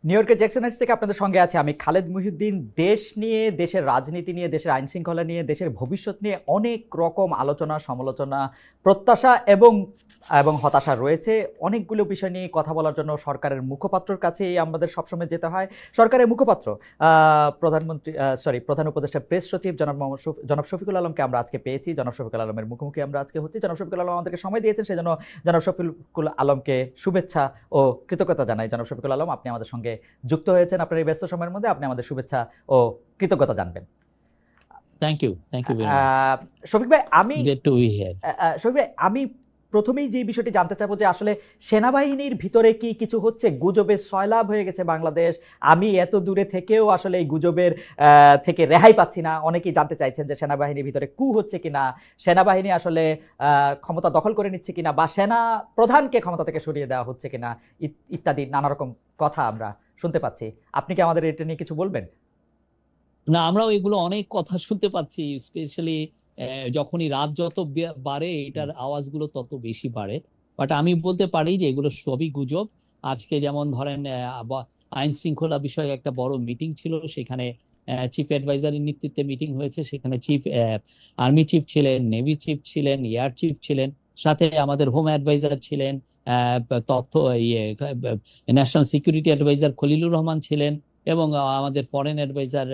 New ইয়র্কের Jackson Heights থেকে আপনাদের সঙ্গে আছে আমি খালেদ মহিউদ্দিন। দেশ নিয়ে, দেশের রাজনীতি নিয়ে, দেশের আইন শৃঙ্খলা নিয়ে, দেশের ভবিষ্যৎ নিয়ে অনেক রকম আলোচনা, সমালোচনা, প্রত্যাশা এবং হতাশা রয়েছে। অনেকগুলো বিষয় নিয়ে কথা বলার জন্য সরকারের মুখপাত্রর কাছেই আমাদের সবসময় যেতে হয়। সরকারের মুখপাত্র প্রধান উপদেষ্টা প্রেস সচিব জনাব শফিকুল আলমকে আমরা আজকে পেয়েছি। জনাব শফিকুল আলমের মুখোমুখি আমরা আজকে হচ্ছি। জনাব শফিকুল আলম আমাদেরকে সময় দিয়েছেন, সেজন্য জনাব শফিকুল আলমকে শুভেচ্ছা ও কৃতজ্ঞতা জানাই। জনাব শফিকুল আলম, আপনি আমাদের সঙ্গে যুক্ত হয়েছেন। আপনার এই ব্যস্ত সময়ের মধ্যে আপনি আমাদের শুভেচ্ছা ও কৃতজ্ঞতা জানবেন। Thank you very much. Shafiq ভাই, শফিক ভাই, আমি প্রথমেই যে বিষয়টি জানতে চাবো যে আসলে সেনাবাহিনীর ভিতরে কি কিছু হচ্ছে? গুজবের সয়লাভ হয়ে গেছে বাংলাদেশ। আমি এত দূরে থেকেও আসলে এই গুজবের থেকে রেহাই পাচ্ছি না। অনেকেই জানতে চাইছেন যে সেনাবাহিনীর ভিতরে কু হচ্ছে কিনা, সেনাবাহিনী আসলে ক্ষমতা দখল করে নিচ্ছে কিনা, বা সেনা প্রধানকে ক্ষমতা থেকে সরিয়ে দেওয়া হচ্ছে কিনা, ইত্যাদি নানা রকম কথা আমরা শুনতে পাচ্ছি। আপনি কি আমাদের এটা নিয়ে কিছু বলবেন? না, আমরাও এগুলো অনেক কথা শুনতে পাচ্ছি, স্পেশালি যখনই রাত যত বাড়ে এটার আওয়াজগুলো তত বেশি বাড়ে। বাট আমি বলতে পারি যে এগুলো সবই গুজব। আজকে যেমন ধরেন আইন শৃঙ্খলা বিষয়ে একটা বড় মিটিং ছিল, সেখানে চিফ অ্যাডভাইজারের নেতৃত্বে মিটিং হয়েছে। সেখানে আর্মি চিফ ছিলেন, নেভি চিফ ছিলেন, এয়ার চিফ ছিলেন, সাথে আমাদের হোম অ্যাডভাইজার ছিলেন, তথ্য national security adviser Khalilur Rahman ছিলেন, এবং আমাদের ফরেন অ্যাডভাইজার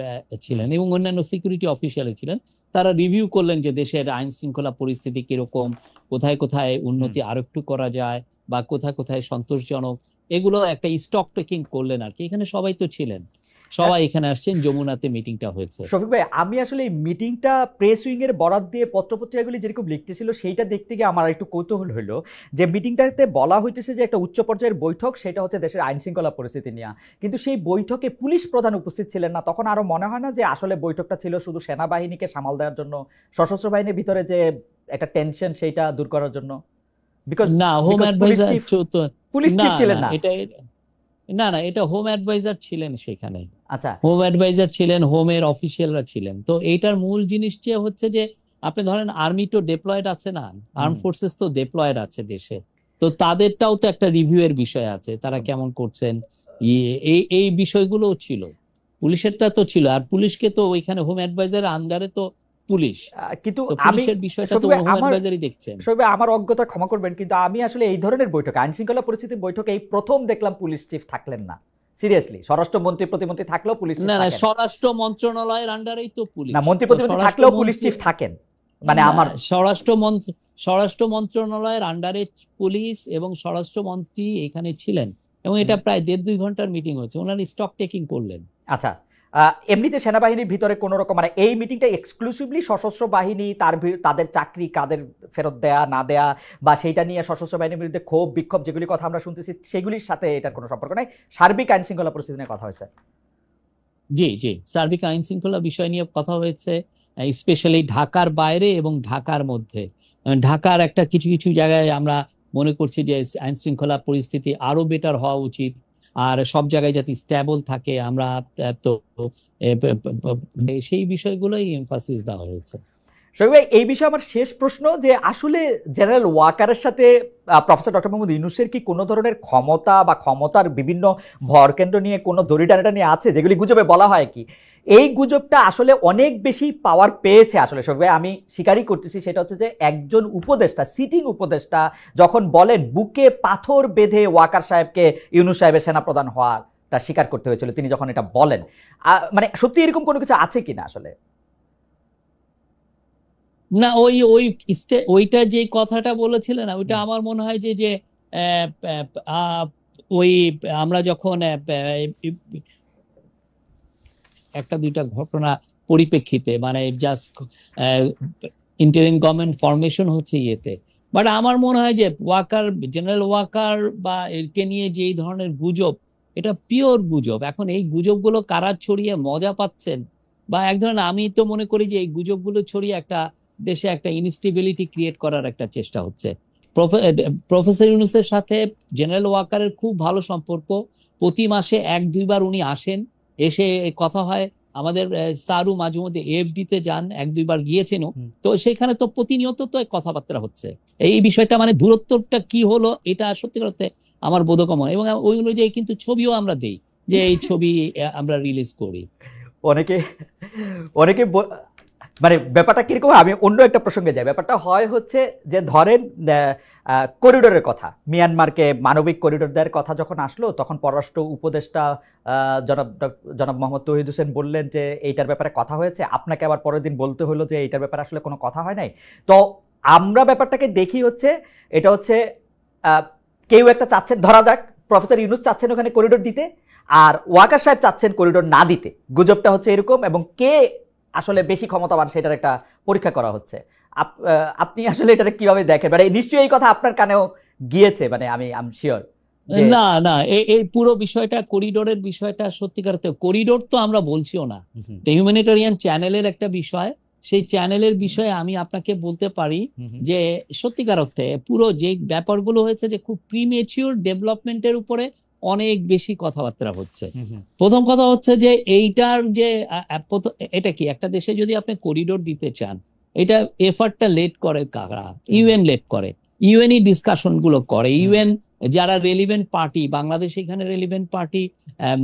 ছিলেন, এবং অন্যান্য সিকিউরিটি অফিসিয়াল ছিলেন। তারা রিভিউ করলেন যে দেশের আইন শৃঙ্খলা পরিস্থিতি কিরকম, কোথায় কোথায় উন্নতি আরো একটু করা যায়, বা কোথায় কোথায় সন্তোষজনক, এগুলো একটা স্টক টেকিং করলেন আর কি। এখানে সবাই তো ছিলেন, সবাই এখানে আসছেন, যমুনাতে মিটিংটা হয়েছে। শফিক ভাই, আমি আসলে এই মিটিংটা প্রেস উইং এর বরাত দিয়ে পত্রপত্রিকাগুলি যেরকম লিখতেছিল সেইটা দেখতে গিয়ে আমার একটু কৌতূহল হলো যে মিটিংটাতে বলা হইতেছে যে একটা উচ্চ পর্যায়ের বৈঠক, সেটা হচ্ছে দেশের আইন শৃঙ্খলা পরিস্থিতি নিয়ে। কিন্তু সেই বৈঠকে পুলিশ প্রধান উপস্থিত ছিলেন না। তখন আরো মনে হয় না যে আসলে বৈঠকটা ছিল শুধু সেনাবাহিনীকে সামাল দেওয়ার জন্য, সশস্ত্র বাহিনীর ভিতরে যে একটা টেনশন সেইটা দূর করার জন্য? বিকজ না, হোম অ্যাডভাইজার পুলিশ চিফ ছিলেন না। না, এটা হোম অ্যাডভাইজার ছিলেন সেখানে। আচ্ছা, হোম অ্যাডভাইজার ছিলেন, হোমের অফিসিয়ালরা ছিলেন। তো এইটার মূল জিনিস যে হচ্ছে যে আপনি ধরেন আর্মি তো ডেপ্লয়েড আছে না, আর্ম ফোর্সেস তো ডেপ্লয়েড আছে দেশে, তো তাদেরটাও তো একটা রিভিউ এর বিষয় আছে, তারা কেমন করছেন, এই বিষয়গুলো ছিল। পুলিশেরটা তো ছিল, আর পুলিশকে তো ওইখানে হোম অ্যাডভাইজার আন্ডারে তো পুলিশ, কিন্তু পুলিশের বিষয়টা তো হোম অ্যাডভাইজারই দেখছেন। সবাই আমার অজ্ঞতা ক্ষমা করবেন, কিন্তু আমি আসলে এই ধরনের বৈঠকে, আইন শৃঙ্খলা পরিস্থিতির বৈঠকে এই প্রথম দেখলাম পুলিশ চিফ থাকলেন না। সিরিয়াসলি, স্বরাষ্ট্রমন্ত্রী প্রতিমন্ত্রী থাকলেও পুলিশ চিফ থাকেন না। স্বরাষ্ট্র মন্ত্রণালয়ের আন্ডারেই তো পুলিশ, না, মন্ত্রী প্রতিমন্ত্রী থাকলেও পুলিশ চিফ থাকেন। মানে আমার স্বরাষ্ট্র মন্ত্রণালয়ের আন্ডারে পুলিশ এবং স্বরাষ্ট্রমন্ত্রী এখানে ছিলেন, এবং এটা প্রায় 1.5-2 ঘন্টার মিটিং হচ্ছে, ওনারা স্টক টেকিং করলেন। আচ্ছা, এমনিতে সেনাবাহিনীর ভিতরে কোন রকম, মানে এই মিটিংটা এক্সক্লুসিভলি সশস্ত্র বাহিনী, তাদের চাকরি কাদের ফেরত দেয়া না দেয়া, বা সেইটা নিয়ে সশস্ত্র বাহিনীর বিরুদ্ধে ক্ষোভ বিক্ষোভ যেগুলি কথা আমরা শুনতেছি সেগুলির সাথে এটার কোনো সম্পর্ক নাই, সার্বিক আইন শৃঙ্খলা পরিস্থিতি নিয়ে কথা হয়েছে? জি, সার্বিক আইন শৃঙ্খলা বিষয় নিয়ে কথা হয়েছে, স্পেশালি ঢাকার বাইরে এবং ঢাকার মধ্যে। ঢাকার একটা কিছু কিছু জায়গায় আমরা মনে করছি যে আইন শৃঙ্খলা পরিস্থিতি আরো বেটার হওয়া উচিত, আর সব জায়গায় যাতে স্ট্যাবল থাকে, আমরা তো সেই বিষয়গুলোই এমফাসিস দেওয়া হয়েছে। এই বিষয়ে আমার শেষ প্রশ্ন, যে আসলে জেনারেল ওয়াকারের সাথে প্রফেসর ডক্টর মোহাম্মদ ইউনূসের কি কোনো ধরনের ক্ষমতা বা ক্ষমতার বিভিন্ন ভরকেন্দ্র নিয়ে কোনো দড়িটানাটা নিয়ে আছে, যেগুলি গুজবে বলা হয় কি এই গুজবটা আসলে অনেক বেশি পাওয়ার পেয়েছে? আসলে আমি স্বীকারই করতেছি, সেটা হচ্ছে যে একজন উপদেষ্টা, সিটিং উপদেষ্টা যখন বলেন বুকে পাথর বেঁধে ওয়াকার সাহেবকে ইউনূস সাহেবের সেনাপ্রধান হওয়াটা স্বীকার করতে হয়েছিল, তিনি যখন এটা বলেন, মানে সত্যি এরকম কোনো কিছু আছে কিনা আসলে? না, ওইটা যে কথাটা বলেছিলেন, ওইটা আমার মনে হয় যে ওই আমরা যখন একটা দুইটা ঘটনা পরিপ্রেক্ষিতে, মানে জাস্ট ইন্টারিম গভর্নমেন্ট ফরমেশন হচ্ছে ইয়েতে, বাট আমার মনে হয় যে জেনারেল ওয়াকার বা এরকে নিয়ে যে এই ধরনের গুজব, এটা পিওর গুজব। এখন এই গুজবগুলো কারা ছড়িয়ে মজা পাচ্ছেন, বা এক ধরনের, আমি তো মনে করি যে এই গুজবগুলো ছড়িয়ে একটা দেশে একটা ইনস্টেবিলিটি ক্রিয়েট করার একটা চেষ্টা হচ্ছে। প্রফেসর ইউনূসের সাথে জেনারেল ওয়াকারের খুব ভালো সম্পর্ক, প্রতি মাসে 1-2 বার উনি আসেন, এসে কথা হয়। আমাদের সারু মাঝে মধ্যে এফডি তে যান, 1-2 বার গিয়েছেন, তো সেখানে তো প্রতিনিয়ত তো কথাবার্তা হচ্ছে। এই বিষয়টা মানে দূরত্বটা কি হলো, এটা সত্যি করতে আমার বোধগম্য, এবং ওই অনুযায়ী কিন্তু ছবিও আমরা দেই যে এই ছবি আমরা রিলিজ করি। অনেকে অনেকে মানে ব্যাপারটা কিরকম, আমি অন্য একটা প্রসঙ্গে যাই। ব্যাপারটা হয় হচ্ছে যে ধরেন করিডোরের কথা, মিয়ানমারকে মানবিক করিডোর দেওয়ার কথা যখন আসলো, তখন পররাষ্ট্র উপদেষ্টা জনাব মোহাম্মদ তৌহিদ হোসেন বললেন যে এইটার ব্যাপারে কথা হয়েছে, আপনাকে আবার পরের দিন বলতে হলো যে এইটার ব্যাপারে আসলে কোনো কথা হয় নাই। তো আমরা ব্যাপারটাকে দেখি হচ্ছে এটা হচ্ছে কেউ একটা চাচ্ছেন, ধরা যাক প্রফেসর ইউনূস চাচ্ছেন ওখানে করিডোর দিতে, আর ওয়াকার সাহেব চাচ্ছেন করিডোর না দিতে। গুজবটা হচ্ছে এরকম, এবং কে আসলে বেশি ক্ষমতাবান সেটার একটা পরীক্ষা করা হচ্ছে। আপনি আসলে এটা কিভাবে দেখেন? মানে নিশ্চয়ই এই কথা আপনার কানেও গিয়েছে, মানে আমি শিওর। না না, এই পুরো বিষয়টা, করিডোরের বিষয়টা সত্যিকার করিডোর তো আমরা বলছিও না, হিউম্যানিটেরিয়ান চ্যানেলের একটা বিষয়। সেই চ্যানেলের বিষয়ে আমি আপনাকে বলতে পারি যে সত্যিকার অর্থে পুরো যে ব্যাপারগুলো হয়েছে যে খুব প্রিমেচিউর ডেভেলপমেন্টের উপরে অনেক বেশি কথাবার্তা হচ্ছে। প্রথম কথা হচ্ছে যে এইটার যে এটা কি, একটা দেশে যদি আপনি করিডোর দিতে চান, এটা এফার্টটা লেট করে কারা? ইউএন লেট করে, ইউএনই ডিসকাশন গুলো করে। ইউএন যারা রেলিভেন্ট পার্টি, বাংলাদেশ এখানে রেলিভেন্ট পার্টি,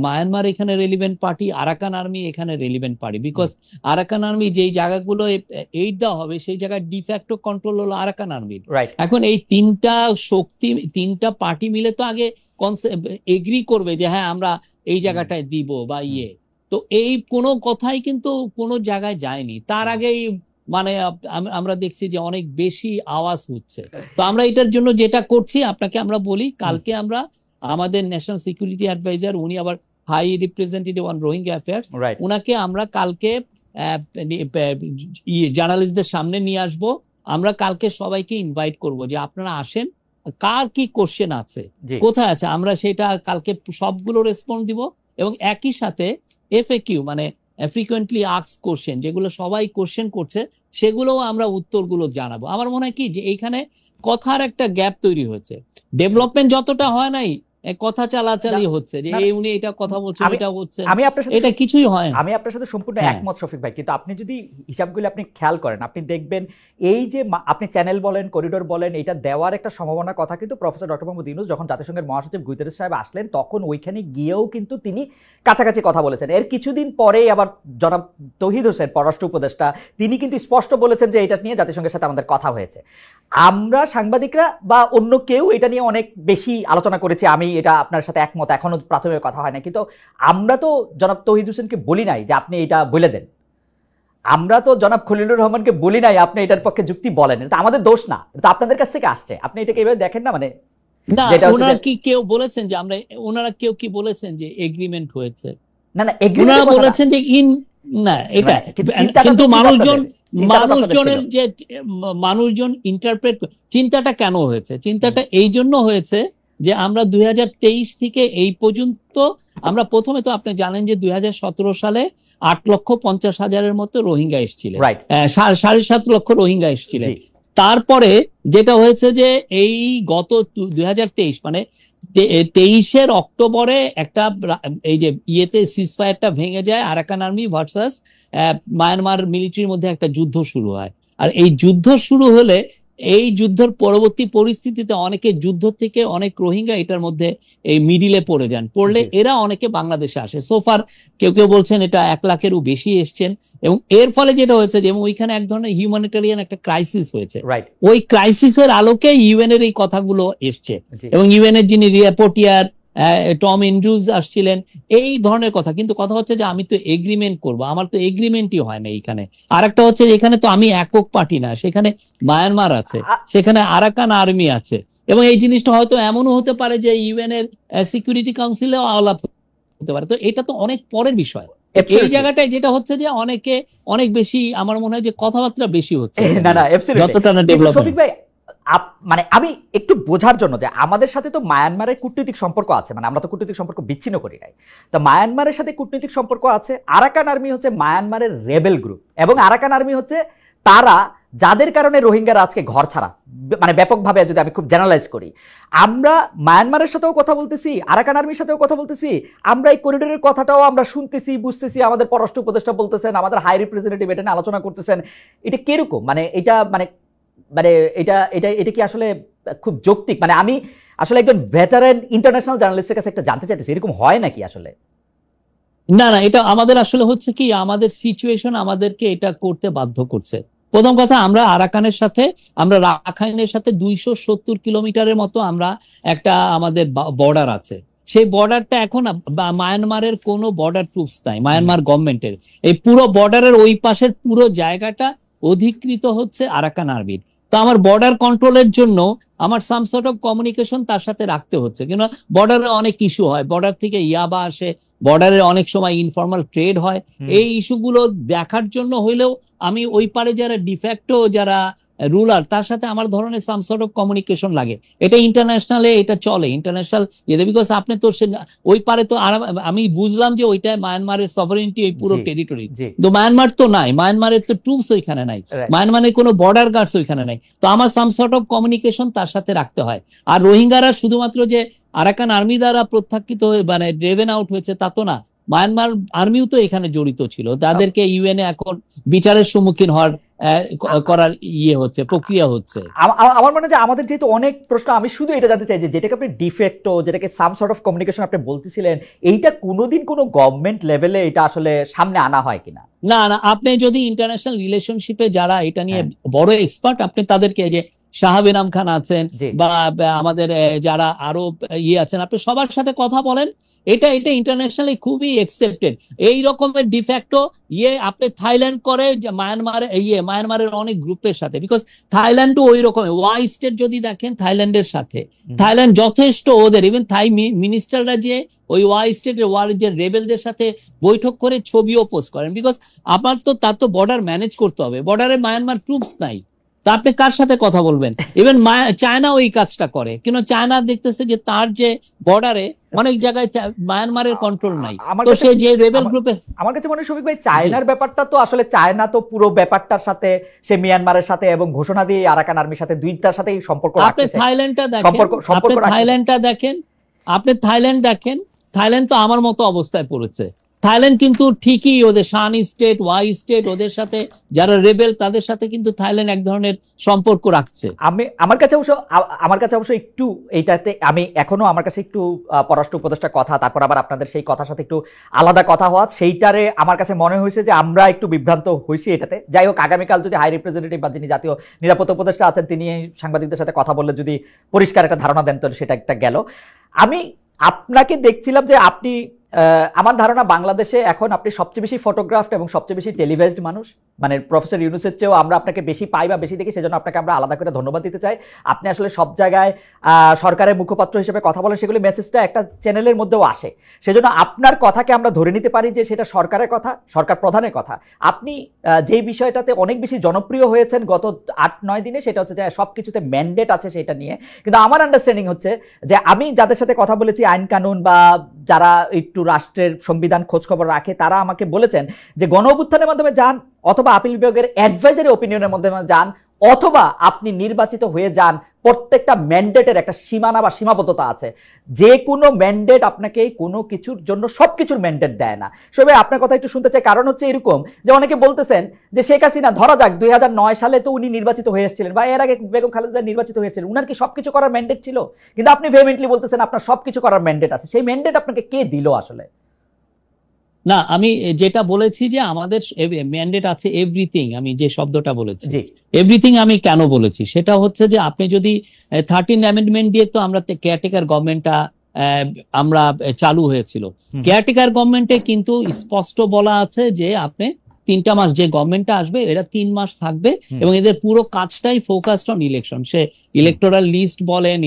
মায়ানমার এখানে রেলিভেন্ট পার্টি, আরাকান আর্মি এখানে relevant party. Because Arakan army যেই জায়গাগুলো এইড দেওয়া হবে সেই জায়গায় ডিফ্যাক্টো কন্ট্রোল হলো আরাকান আর্মির। এখন এই তিনটা শক্তি, তিনটা পার্টি মিলে তো আগে এগ্রি করবে যে হ্যাঁ আমরা এই জায়গাটায় দিব বা তো এই কোনো কথাই কিন্তু কোনো জায়গায় যায়নি। তার আগেই মানে আমরা দেখছি যে অনেক বেশি আওয়াজ হচ্ছে। তো আমরা এটার জন্য যেটা করছি আপনাকে আমরা বলি, কালকে আমরা আমাদের ন্যাশনাল সিকিউরিটি অ্যাডভাইজার, উনি আবার high representative on Rohingya affairs, উনাকে আমরা কালকে জার্নালিস্টদের সামনে নিয়ে আসব। আমরা কালকে সবাইকে ইনভাইট করব যে আপনারা আসেন, কার কি কোশ্চেন আছে, কোথায় আছে, আমরা সেটা কালকে সবগুলো রেসপন্স দিব। এবং একই সাথে এফএকিউ মানে ফ্রিকোয়েন্টলি আস্কড কোশ্চেন, যেগুলো সবাই কোশ্চেন করছে, সেগুলোও আমরা উত্তরগুলো জানাবো। আমার মনে হয় কি যে এইখানে কথার একটা গ্যাপ তৈরি হয়েছে, ডেভেলপমেন্ট যতটা হয় নাই, কথা চালাচালি হচ্ছে যে এই উনি এটা কথা বলছেন, এটা বলছেন, এটা কিছুই হয়। আমি আপনার সাথে সম্পূর্ণ একমত শফিক ভাই, কিন্তু আপনি যদি হিসাবগুলো আপনি খেয়াল করেন, আপনি দেখবেন এই যে আপনি চ্যানেল বলেন, করিডোর বলেন, এটা দেওয়ার একটা সম্ভাবনার কথা কিন্তু প্রফেসর ডক্টর মোহাম্মদ ইউনূস যখন জাতিসংঘের মহাসচিব গুতেরেস সাহেব আসলেন, তখন ওইখানে গিয়েও কিন্তু তিনি কাছাকাছি কথা বলেছেন। এর কিছুদিন পরেই আবার জনাব তৌহিদ হোসেন পররাষ্ট্র উপদেষ্টা, তিনি কিন্তু স্পষ্ট বলেছেন যে এটা নিয়ে জাতিসংঘের সাথে আমাদের কথা হয়েছে। আমরা সাংবাদিকরা বা অন্য কেউ এটা নিয়ে অনেক বেশি আলোচনা করেছি, আমি এটা আপনার সাথে একমত, এখনো প্রাথমিক কথা হয় না, কিন্তু আমরা তো জনাব তৌহিদ হোসেনকে বলি নাই যে আপনি এটা বলে দেন, আমরা তো জনাব খলিলুর রহমানকে বলি নাই আপনি এটার পক্ষে যুক্তি বলেন। এটা আমাদের দোষ না, এটা আপনাদের কাছ থেকে আসছে, আপনি এটাকে এইভাবে দেখেন না। মানে না, ওনারা কি কেউ বলেছেন যে আমরা, ওনারা কেউ কি বলেছেন যে এগ্রিমেন্ট হয়েছে? না না, ওনারা বলেছেন যে না, এটা কিন্তু মানুষজনের যে মানুষজন ইন্টারপ্রেট, চিন্তাটা কেন হয়েছে? চিন্তাটা এই জন্য হয়েছে যে আমরা 2023 থেকে এই পর্যন্ত আমরা প্রথমে তো আপনি জানেন যে 2017 সালে 8,50,000-এর মতো রোহিঙ্গা এসেছিলেন, 7.5 লক্ষ রোহিঙ্গা এসেছিলেন। তারপরে যেটা হয়েছে যে এই গত 2023 মানে 23-এর অক্টোবরে একটা এই যে ইয়েতে সিজফায়ারটা ভেঙে যায়, আরাকান আর্মি ভার্সাস মায়ানমার মিলিটারির মধ্যে একটা যুদ্ধ শুরু হয়। আর এই যুদ্ধ শুরু হলে এই যুদ্ধের পরবর্তী পরিস্থিতিতে অনেকে যুদ্ধ থেকে অনেক রোহিঙ্গা এটার মধ্যে এই মিডিলে পড়ে যান, পড়লে এরা অনেকে বাংলাদেশে আসে। সোফার কেউ কেউ বলছেন এটা 1 লাখেরও বেশি এসছেন। এবং এর ফলে যেটা হয়েছে যে ওইখানে এক ধরনের হিউম্যানিটেরিয়ান একটা ক্রাইসিস হয়েছে, ওই ক্রাইসিসের আলোকে ইউএন এর এই কথাগুলো এসছে। এবং ইউএন এর যিনি রিপোর্টিয়ার টম এন্ড্রুজ আসছিলেন, এই ধরনের কথা। কিন্তু কথা হচ্ছে যে আমি তো এগ্রিমেন্ট করব, আমার তো এগ্রিমেন্টই হয় না এইখানে। আর একটা হচ্ছে এখানে তো আমি একক পার্টি না, সেখানে মায়ানমার আছে, সেখানে আরাকান আর্মি আছে। এবং এই জিনিসটা হয়তো এমনও হতে পারে যে ইউএন এর সিকিউরিটি কাউন্সিলেও আলাপ হতে পারে। তো এটা তো অনেক পরের বিষয়। এই জায়গাটায় যেটা হচ্ছে যে অনেকে অনেক বেশি, আমার মনে হয় যে কথাবার্তা বেশি হচ্ছে যতটা না ডেভেলপমেন্ট। মানে আমি একটু বোঝার জন্য যে আমাদের সাথে তো মায়ানমারের কূটনৈতিক সম্পর্ক আছে, মানে আমরা তো কূটনৈতিক সম্পর্ক বিচ্ছিন্ন করি নাই। তো মায়ানমারের সাথে কূটনৈতিক সম্পর্ক আছে। আরাকান আর্মি হচ্ছে মায়ানমারের রেবেল গ্রুপ, এবং আরাকান আর্মি হচ্ছে তারা যাদের কারণে রোহিঙ্গারা আজকে ঘর ছাড়া, মানে ব্যাপকভাবে যদি আমি খুব জেনারেলাইজ করি। আমরা মায়ানমারের সাথেও কথা বলতেছি, আরাকান আর্মির সাথেও কথা বলতেছি, আমরা এই করিডোরের কথাটাও আমরা শুনতেছি, বুঝতেছি, আমাদের পররাষ্ট্র উপদেষ্টা বলতেছেন, আমাদের হাই রিপ্রেজেন্টেটিভ এটা নিয়ে আলোচনা করতেছেন। এটা কিরকম, মানে এটা মানে মানে এটা এটা এটা কি আসলে খুব যৌক্তিক? মানে আমি আসলে একজন ভেটারেন ইন্টারন্যাশনাল জার্নালিস্টের কাছে একটা জানতে চাইতেছি, এরকম হয় নাকি আসলে? না না, এটা আমাদের আসলে হচ্ছে কি, আমাদের সিচুয়েশন আমাদেরকে এটা করতে বাধ্য করছে। প্রথম কথা, আমরা রাখাইনের সাথে 270 কিলোমিটারের মতো আমরা একটা আমাদের বর্ডার আছে। সেই বর্ডারটা এখন মায়ানমারের কোনো বর্ডার ট্রুপস নাই, মায়ানমার গভর্নমেন্টের। এই পুরো বর্ডারের ওই পাশের পুরো জায়গাটা অধিকৃত হচ্ছে আরাকান আর্মির। তো আমার বর্ডার কন্ট্রোলের জন্য আমার সাম সর্ট অফ কমিউনিকেশন তার সাথে রাখতে হচ্ছে, কিন্তু বর্ডারে অনেক ইস্যু হয়, বর্ডার থেকে ইয়াবা আসে, বর্ডারে অনেক সময় ইনফর্মাল ট্রেড হয়। এই ইস্যুগুলো দেখার জন্য হইলেও আমি ওই পারে যারা ডিফ্যাক্টো যারা রুলার তার সাথে আমার ধরনের সাম সর্ট অফ কমিউনিকেশন লাগে। এটা ইন্টারন্যাশনালে এটা চলে, ইন্টারন্যাশনাল ইয়েতে, বিকজ আপনি তো ওই পারে তো আমি বুঝলাম যে ওইটা মায়ানমারের সভারেন্টি, ওই পুরো টেরিটরি। তো মায়ানমার তো নাই, মায়ানমারের তো ট্রুপস ওইখানে নাই, মায়ানমারের কোনো বর্ডার গার্ডস ওইখানে নাই। তো আমার সাম সর্ট অফ কমিউনিকেশন তার সাথে রাখতে হয়। আর রোহিঙ্গারা শুধুমাত্র যে আরাকান আর্মি দ্বারা প্রত্যাখ্যিত হয়ে মানে ড্রেভেন আউট হয়েছে তা তো না, মায়ানমার আর্মিও তো এখানে জড়িত ছিল। তাদেরকে ইউএনএ এখন বিচারের সম্মুখীন করার হচ্ছে, প্রক্রিয়া হচ্ছে। আমার মনে হয় যে আমাদের যেহেতু অনেক প্রশ্ন, আমি শুধু এটা জানতে চাই যে যেটাকে আপনি ডিফেক্টো, যেটাকে সাম সর্ট অফ কমিউনিকেশন আপনি বলতেছিলেন, এইটা কোনোদিন কোনো গভর্নমেন্ট লেভেলে এটা আসলে সামনে আনা হয় কিনা? না না, আপনি যদি ইন্টারন্যাশনাল রিলেশনশিপে যারা এটা নিয়ে বড় এক্সপার্ট, আপনি তাদেরকে, যে শাহাব ইনাম খান আছেন বা আমাদের যারা আরো আছেন, আপনি সবার সাথে কথা বলেন। এটা ইন্টারন্যাশনালি খুবই একসেপ্টেড। এই রকমের ডিফ্যাক্টো আপনি থাইল্যান্ড করে মায়ানমারের অনেক গ্রুপের সাথে, বিকজ থাইল্যান্ডও ওই রকম ওয়াই স্টেট যদি দেখেন থাইল্যান্ডের সাথে, থাইল্যান্ড যথেষ্ট ওদের ইভেন থাই মিনিস্টাররা যে ওই ওয়াই স্টেটের যে রেবেলদের সাথে বৈঠক করে ছবিও পোস্ট করেন, বিকজ আমার তো তার তো বর্ডার ম্যানেজ করতে হবে, বর্ডারে মায়ানমার ট্রুপস নাই, তা আপনি কার সাথে কথা বলবেন? ইভেন চায়না ওই কাজটা করে, কিন্তু চায়না দেখতেছে যে তার যে বর্ডারে অনেক জায়গায় মায়ানমারের কন্ট্রোল নাই, তো সে যে রেবেল গ্রুপের। আমার কাছে মনে হয় শফিক ভাই, চায়নার ব্যাপারটা তো আসলে চায়না তো পুরো ব্যাপারটার সাথে সে মিয়ানমারের সাথে এবং ঘোষণা দিয়ে আরাকান আর্মির সাথে দুইটার সাথেই সম্পর্ক রাখছে। আপনি থাইল্যান্ডটা দেখেন, আপনি থাইল্যান্ড দেখেন, থাইল্যান্ড তো আমার মতো অবস্থায় পড়েছে। থাইল্যান্ড কিন্তু ঠিকই ওদের শান স্টেট, ওয়াই স্টেট, ওদের সাথে যারা রেবেল তাদের সাথে কিন্তু থাইল্যান্ড এক ধরনের সম্পর্ক রাখছে। আমার কাছে অবশ্য একটু এইটাতে আমি এখনো আমার কাছে একটু পররাষ্ট্র উপদেষ্টার কথা, তারপর আবার আপনাদের সেই কথার সাথে একটু আলাদা কথা হওয়া, সেইটারে আমার কাছে মনে হয়েছে যে আমরা একটু বিভ্রান্ত হয়েছি এটাতে। যাই হোক, আগামীকাল যদি হাই রিপ্রেজেন্টেটিভ বা যিনি জাতীয় নিরাপত্তা উপদেষ্টা আছেন তিনি সাংবাদিকদের সাথে কথা বললে যদি পরিষ্কার একটা ধারণা দেন, তো সেটা একটা গেল। আমি আপনাকে দেখছিলাম যে আপনি, আমার ধারণা বাংলাদেশে এখন আপনি সবচেয়ে বেশি ফটোগ্রাফড এবং সবচেয়ে বেশি টেলিভাইজড মানুষ, মানে প্রফেসর ইউনূসের চেয়েও আমরা আপনাকে বেশি পাই বা বেশি দেখি, সেজন্য আপনাকে আমরা আলাদা করে ধন্যবাদ দিতে চাই। আপনি আসলে সব জায়গায় সরকারের মুখপাত্র হিসেবে কথা বলেন, সেগুলি মেসেজটা একটা চ্যানেলের মধ্যেও আসে, সেজন্য আপনার কথাকে আমরা ধরে নিতে পারি যে সেটা সরকারের কথা, সরকার প্রধানের কথা। আপনি যেই বিষয়টাতে অনেক বেশি জনপ্রিয় হয়েছেন গত 8-9 দিনে, সেটা হচ্ছে যে সব কিছুতে ম্যান্ডেট আছে সেটা নিয়ে। কিন্তু আমার আন্ডারস্ট্যান্ডিং হচ্ছে যে আমি যাদের সাথে কথা বলেছি, আইন কানুন বা যারা একটু রাষ্ট্রের সংবিধান খোঁজখবর রাখে, তারা আমাকে বলেছেন যে গণ অভ্যুত্থানের মাধ্যমে যান, অথবা আপিল বিভাগের অ্যাডভাইজারি ওপিনিয়নের মাধ্যমে যান, অথবা আপনি নির্বাচিত হয়ে যান, প্রত্যেকটা ম্যান্ডেটের একটা সীমানা বা সীমাবদ্ধতা আছে। যে কোনো ম্যান্ডেট আপনাকে কোনো কিছুর জন্য সবকিছুর ম্যান্ডেট দেয় না। সবাই আপনার কথা একটু শুনতে চাই, কারণ হচ্ছে এরকম যে অনেকে বলতেছেন যে শেখ হাসিনা, ধরা যাক 2009 সালে তো উনি নির্বাচিত হয়ে এসেছিলেন, বা এর আগে বেগম খালেদা নির্বাচিত হয়েছিলেন, উনার কি সবকিছু করার ম্যান্ডেট ছিল? কিন্তু আপনি ভেহেমেন্টলি বলতেছেন আপনার সবকিছু করার ম্যান্ডেট আছে। সেই ম্যান্ডেট আপনাকে কে দিল আসলে? না, আমি যেটা বলেছি যে আমাদের ম্যান্ডেট আছে এভরিথিং, আমি যে শব্দটা বলেছি এভরিথিং, আমি কেন বলেছি সেটা হচ্ছে যে আপনি যদি 13 অ্যামেন্ডমেন্ট দিয়ে তো আমরা কেয়ারটেকার গভর্নমেন্টটা আমরা চালু হয়েছিল। কেয়ারটেকার গভর্নমেন্টে কিন্তু স্পষ্ট বলা আছে যে আপনি 3টা মাস, যে গভর্নমেন্টটা আসবে এরা 3 মাস থাকবে এবং এদের পুরো কাজটাই ফোকাসড অন ইলেকশন। সে ইলেকটোরাল লিস্ট বলেন,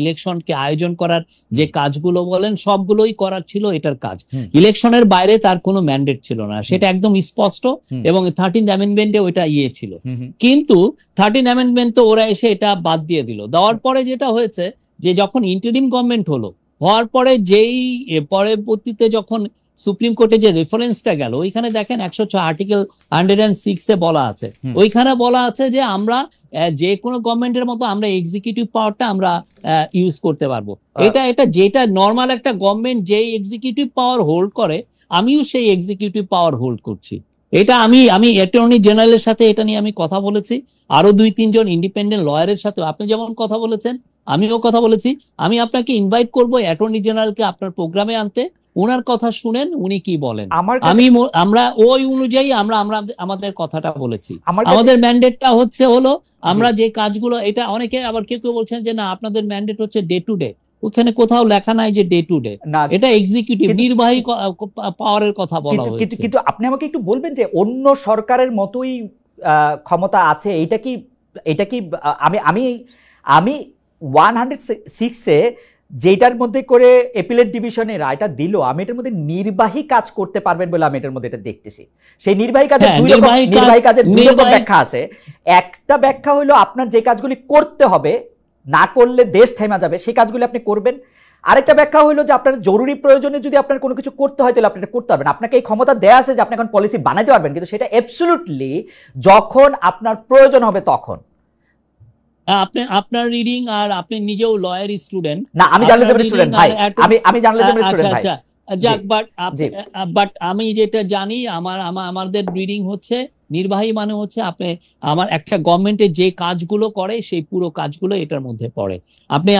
ইলেকশনকে আয়োজন করার যে কাজগুলো বলেন, সবগুলোই করার ছিল এটার কাজ। ইলেকশনের বাইরে তার কোনো ম্যান্ডেট ছিল না, সেটা একদম স্পষ্ট, এবং 13th অ্যামেন্ডমেন্টে ওইটা ছিল। কিন্তু 13th অ্যামেন্ডমেন্ট তো ওরা এসে এটা বাদ দিয়ে দিল। দেওয়ার পরে যেটা হয়েছে যে যখন ইন্টারিম গভর্নমেন্ট হওয়ার পরে যেই পরবর্তীতে যখন সুপ্রিম কোর্টে যে রেফারেন্সটা গেল, ওইখানে দেখেন 106 আর্টিকেল 106 বলা আছে, ওইখানে বলা আছে যে আমরা যে কোনো গভর্নমেন্টের মতো আমরা এক্সিকিউটিভ পাওয়ারটা আমরা ইউজ করতে পারবো। এটা যেটা নর্মাল একটা গভর্নমেন্ট যেই এক্সিকিউটিভ পাওয়ার হোল্ড করে, আমিও সেই এক্সিকিউটিভ পাওয়ার হোল্ড করছি। এটা আমি অ্যাটর্নি জেনারেলের সাথে এটা নিয়ে আমি কথা বলেছি, আরো 2-3 জন ইন্ডিপেন্ডেন্ট লয়ারের সাথে আপনি যেমন কথা বলেছেন আমিও কথা বলেছি। আমি আপনাকে ইনভাইট করবো অ্যাটর্নি জেনারেলকে আপনার প্রোগ্রামে আনতে, ওনার কথা শুনেন উনি কি বলেন। আমার কাছে আমরা ওই অনুযায়ী আমরা আমাদের কথাটা বলেছি। আমার কাছে আমাদের ম্যান্ডেটটা হলো আমরা যে কাজগুলো, এটা অনেকে আবার কেউ কেউ বলছেন যে না আপনাদের ম্যান্ডেট হচ্ছে ডে টু ডে, ওখানে কোথাও লেখা নাই যে ডে টু ডে, না, এটা এক্সিকিউটিভ নির্বাহী পাওয়ারের কথা বলা হয়েছে। কিন্তু আপনি আমাকে একটু বলবেন যে অন্য সরকারের মতোই ক্ষমতা আছে, এটা কি আমি আমি আমি 106-এ যেটার মধ্যে করে এপিলেট ডিভিশনে রায়টা দিল, আমি এটার মধ্যে নির্বাহী কাজ করতে পারবেন বলে আমি এটার মধ্যে এটা দেখতেছি। সেই নির্বাহী কাজের দুই রকম ব্যাখ্যা আছে। একটা ব্যাখ্যা হলো আপনার যে কাজগুলি করতে হবে, না করলে দেশ থেমে যাবে, সেই কাজগুলি আপনি করবেন। আরেকটা ব্যাখ্যা হলো যে আপনার জরুরি প্রয়োজনে যদি আপনার কোনো কিছু করতে হয় তাহলে আপনি এটা করতে পারবেন। আপনাকে এই ক্ষমতা দেয়া আছে যে আপনি এখন পলিসি বানাতে পারবেন, কিন্তু সেটা অ্যাবসলিউটলি যখন আপনার প্রয়োজন হবে তখন। আপনার রিডিং, আর আপনি নিজেও লয়ার স্টুডেন্ট। না, আমি জার্নালিজমের স্টুডেন্ট ভাই, আমি জার্নালিজমের স্টুডেন্ট ভাই। যাক, বাট আমি যেটা জানি আমাদের রিডিং হচ্ছে নির্বাহী মানে হচ্ছে আপনি আমার একটা গভর্নমেন্টের যে কাজগুলো করে সেই পুরো কাজগুলো এটার মধ্যে পড়ে।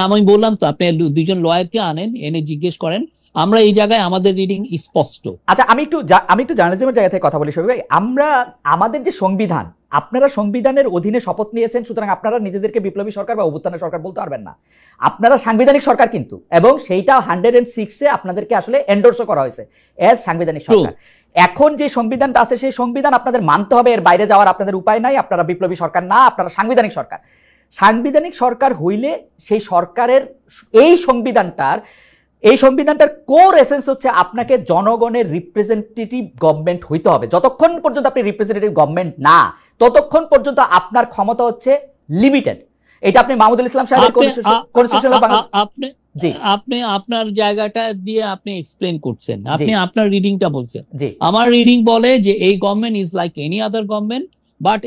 আমি বললাম তো আপনি দুইজন লয়ারকে এনে জিজ্ঞেস করেন, আমরা এই জায়গায় আমাদের রিডিং স্পষ্ট। আচ্ছা, আমি একটু জার্নালিজমের জায়গা থেকে কথা বলি শফিক ভাই। আমাদের যে সংবিধান, আপনারা সংবিধানের অধীনে শপথ নিয়েছেন, সুতরাং আপনারা নিজেদেরকে বিপ্লবী সরকার বা অভ্যুত্থানের সরকার বলতে পারবেন না। আপনারা সাংবিধানিক সরকার কিন্তু, এবং সেইটা 106-এ আপনাদেরকে আসলে এন্ডোর্সও করা হয়েছে এজ সাংবিধানিক সরকার। এখন যে সংবিধানটা আছে সেই সংবিধান আপনাদের মানতে হবে, এর বাইরে যাওয়ার আপনাদের উপায় নাই। আপনারা বিপ্লবী সরকার না, আপনারা সাংবিধানিক সরকার। সাংবিধানিক সরকার হইলে সেই সরকারের এই সংবিধানটার কোর এসেন্স হচ্ছে আপনাকে জনগণের রিপ্রেজেন্টেটিভ গভর্নমেন্ট হইতে হবে। যতক্ষণ পর্যন্ত আপনি রিপ্রেজেন্টেটিভ গভর্নমেন্ট না, ততক্ষণ পর্যন্ত আপনার ক্ষমতা হচ্ছে লিমিটেড। এটা আপনি মাহমুদুল ইসলাম সাহেবের আপনি আপনার জায়গাটা দিয়ে আপনি এক্সপ্লেন করছেন, আপনি আপনার রিডিংটা বলছেন। আমার রিডিং বলে যে এই government is like any other government, but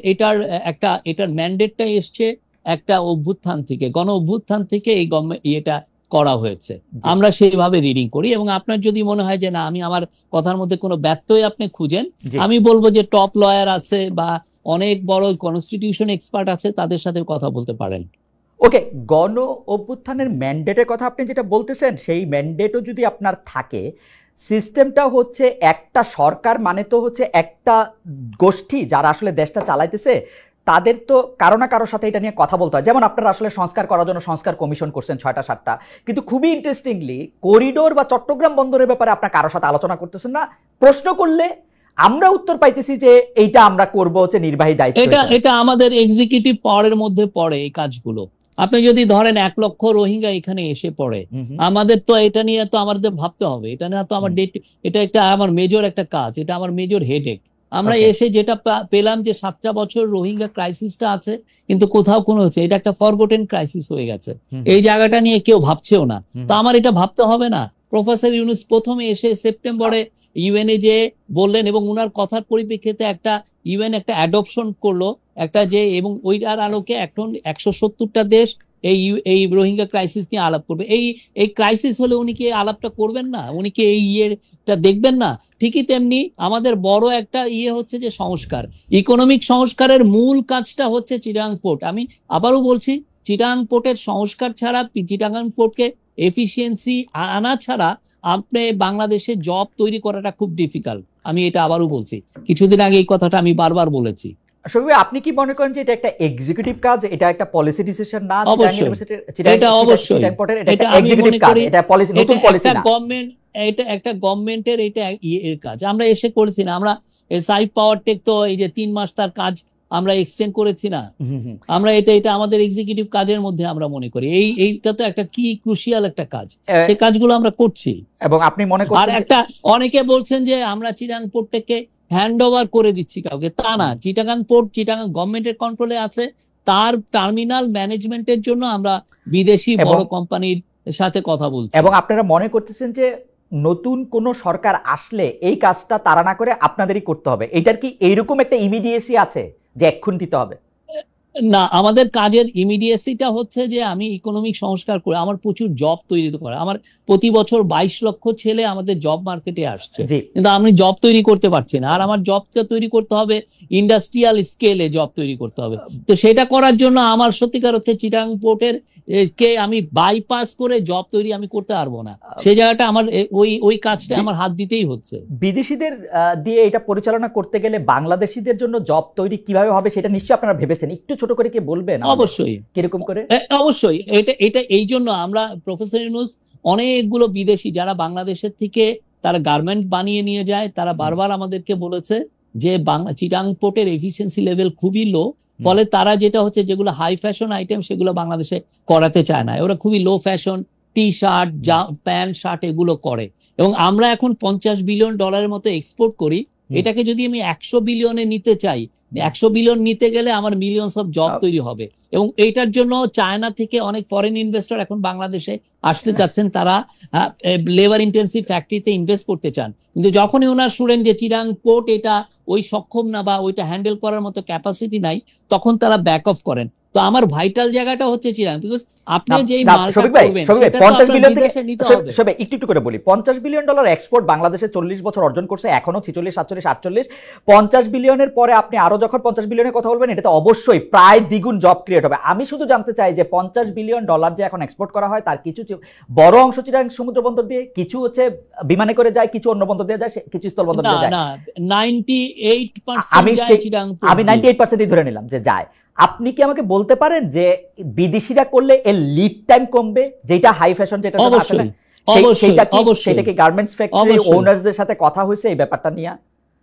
এটার ম্যান্ডেটটা এসছে একটা অভ্যুত্থান থেকে, গণ অভ্যুত্থান থেকে এই গভর্নমেন্ট এটা করা হয়েছে। আমরা সেইভাবে রিডিং করি, এবং আপনার যদি মনে হয় যে না আমি আমার কথার মধ্যে কোনো ব্যত্যয় আপনি খুঁজেন, আমি বলবো যে টপ লয়ার আছে বা অনেক বড় কনস্টিটিউশন এক্সপার্ট আছে, তাদের সাথে কথা বলতে পারেন। ওকে, গণ অভ্যুত্থানের ম্যান্ডেটের কথা আপনি যেটা বলতেছেন, সেই ম্যান্ডেটও যদি আপনার থাকে, সিস্টেমটা হচ্ছে একটা সরকার মানে তো হচ্ছে একটা গোষ্ঠী যারা আসলে দেশটা চালাইতেছে, তাদের তো কারো না কারোর সাথে এটা নিয়ে কথা বলতে হয়। যেমন আপনারা আসলে সংস্কার করার জন্য সংস্কার কমিশন করছেন 6টা-7টা, কিন্তু খুবই ইন্টারেস্টিংলি করিডোর বা চট্টগ্রাম বন্দরের ব্যাপারে আপনার কারোর সাথে আলোচনা করতেছেন না। প্রশ্ন করলে আমরা উত্তর পাইতেছি যে এইটা আমরা করবো হচ্ছে নির্বাহী দায়িত্ব। এটা আমাদের এক্সিকিউটিভ পাওয়ারের মধ্যে পড়ে এই কাজগুলো। আপনি যদি ধরেন 1 লক্ষ রোহিঙ্গা এখানে এসে পড়ে, আমাদের তো এটা নিয়ে তো আমাদের ভাবতে হবে। এটা নিয়ে তো এটা একটা আমার মেজর একটা কাজ, এটা আমার মেজর হেডেক। আমরা এসে যেটা পেলাম যে 7টা বছর রোহিঙ্গা ক্রাইসিসটা আছে, কিন্তু কোথাও কোনো হচ্ছে, এটা একটা ফরগটেন ক্রাইসিস হয়ে গেছে। এই জায়গাটা নিয়ে কেউ ভাবছেও না। তো আমার এটা ভাবতে হবে না? প্রফেসর ইউনূস প্রথমে এসে সেপ্টেম্বরে ইউএনএ যে বললেন, এবং উনার কথার পরিপ্রেক্ষিতে একটা ইউএন একটা অ্যাডপশন করলো একটা যে, এবং ওইটার আলোকে এখন 170টা দেশ এই রোহিঙ্গা ক্রাইসিস নিয়ে আলাপ করবে। এই ক্রাইসিস হলে উনি কি আলাপটা করবেন না? উনি কি এই ইয়েটা দেখবেন না? ঠিকই তেমনি আমাদের বড় একটা হচ্ছে যে সংস্কার, ইকোনমিক সংস্কারের মূল কাজটা হচ্ছে চিটাগাং পোর্ট। আমি আবারও বলছি, চিটাগাং পোর্টের সংস্কার ছাড়া, চিটাগাং পোর্টকে এফিসিয়েন্সি আনা ছাড়া আপনি বাংলাদেশে জব তৈরি করাটা খুব ডিফিকাল্ট। আমি এটা আবারও বলছি, কিছুদিন আগে এই কথাটা আমি বারবার বলেছি। আপনি কি মনে করেন যে এটা একটা এক্সিকিউটিভ কাজ, এটা একটা পলিসি ডিসিশন না? অবশ্যই, এটা অবশ্যই এটা আমি মনে করি এটা পলিসি, নতুন পলিসি না, এটা একটা গভর্নমেন্টের এটা এর কাজ। আমরা এসে করেছি না, আমরা সাইপ পাওয়ার টেক তো এই যে 3 মাস তার কাজ আমরা এক্সটেন্ড করেছি না। আমরা এটা আমাদের এক্সিকিউটিভ কাজের মধ্যে আমরা মনে করি এইটা তো একটা কি ক্রুশিয়াল একটা কাজ, সেই কাজগুলো আমরা করছি। এবং আপনি মনে করেন, আর একটা অনেকে বলছেন যে আমরা চিটাগাং পোর্টটাকে হ্যান্ড ওভার করে দিচ্ছি কাউকে, তা না। চিটাগাং পোর্ট চিটাগাং গভর্নমেন্টের কন্ট্রোলে আছে, তার টার্মিনাল ম্যানেজমেন্টের জন্য আমরা বিদেশি বড় কোম্পানির সাথে কথা বলছি। এবং আপনারা মনে করতেছেন যে নতুন কোন সরকার আসলে এই কাজটা তারা না করে আপনাদেরই করতে হবে, এটার কি এইরকম একটা ইমিডিয়েসি আছে যে এক্ষুনি দিতে হবে? না, আমাদের কাজের ইমিডিয়েসিটা হচ্ছে যে আমি ইকোনমিক সংস্কার করে আমার প্রচুর জব তৈরি করে, আমার প্রতি বছর 22 লক্ষ ছেলে আমাদের জব মার্কেটে আসছে, জি কিন্তু আমি জব তৈরি করতে পারছি না। আর আমার জবটা তৈরি করতে হবে ইন্ডাস্ট্রিয়াল স্কেলে, জব তৈরি করতে হবে। তো সেটা করার জন্য আমার সত্যিকার অর্থে চিটাং পোর্টের কে আমি বাইপাস করে জব তৈরি আমি করতে পারবো না। সেই জায়গাটা আমার ওই কাজটা আমার হাত দিতেই হচ্ছে। বিদেশিদের দিয়ে এটা পরিচালনা করতে গেলে বাংলাদেশিদের জন্য জব তৈরি কিভাবে হবে সেটা নিশ্চয়ই আপনারা ভেবেছেন, একটু ছোট করে কি বলবেন? অবশ্যই, কিরকম করে? অবশ্যই এটা এই জন্য আমরা প্রফেসর ইউনূস অনেকগুলো বিদেশি যারা বাংলাদেশের থেকে তারা গার্মেন্ট বানিয়ে নিয়ে যায়, তারা বারবার আমাদেরকে বলেছে যে চিটাং পোর্টের এফিসিয়েন্সি লেভেল খুবই লো, ফলে তারা যেটা হচ্ছে যেগুলো হাই ফ্যাশন আইটেম সেগুলো বাংলাদেশে করাতে চায় না, ওরা খুবই low fashion T shirt, pant shirt এগুলো করে। এবং আমরা এখন $50 বিলিয়ন মতো এক্সপোর্ট করি। এটাকে যদি আমি 100 বিলিয়নে নিতে চাই, 100 বিলিয়ন নিতে গেলে আমার মিলিয়নস অফ জব তৈরি হবে। এবং এইটার জন্য চায়না থেকে অনেক ফরেন ইনভেস্টর এখন বাংলাদেশে আসতে চাচ্ছেন, তারা লেবার ইন্টেন্সিভ ফ্যাক্টরিতে ইনভেস্ট করতে চান। কিন্তু যখনই ওনার শুনেন যে চিটাং পোর্ট এটা ওই সক্ষম না বা ওইটা হ্যান্ডেল করার মতো ক্যাপাসিটি নাই, তখন তারা ব্যাক অফ করেন। তো আমার ভাইটাল জায়গাটা হচ্ছে চিটাং, বিকজ আপনি যেই মালটা করবেন সেটা তো আপনার বিদেশে নিতে হবে। একটু করে বলি, $50 বিলিয়ন এক্সপোর্ট বাংলাদেশে 40 বছর অর্জন করছে, এখনো 46, 47, 48, 50 বিলিয়নের পরে আপনি আরো যখন 50 বিলিয়নের কথা বলবেন, এটা তো অবশ্যই প্রায় দ্বিগুণ জব ক্রিয়েট হবে। আমি শুধু জানতে চাই যে $50 বিলিয়ন যে এখন এক্সপোর্ট করা হয়, তার কিছু বড় অংশ চিটাং সমুদ্র বন্দর দিয়ে, কিছু হচ্ছে বিমানে করে যায়, কিছু অন্য বন্দর দিয়ে যায়, কিছু স্থল বন্দর দিয়ে যায়। না, 98% যায় চিটাং পোর্ট। আমি 98%ই ধরে নিলাম যে যায়। আপনি কি আমাকে বলতে পারেন যে বিদেশিরা করলে এর লিড টাইম কমবে, যেটা হাই ফ্যাশন, যেটা অবশ্যই সেটা কি গার্মেন্টস ফ্যাক্টরি ওনারদের সাথে কথা হয়েছে এই ব্যাপারটা নিয়ে,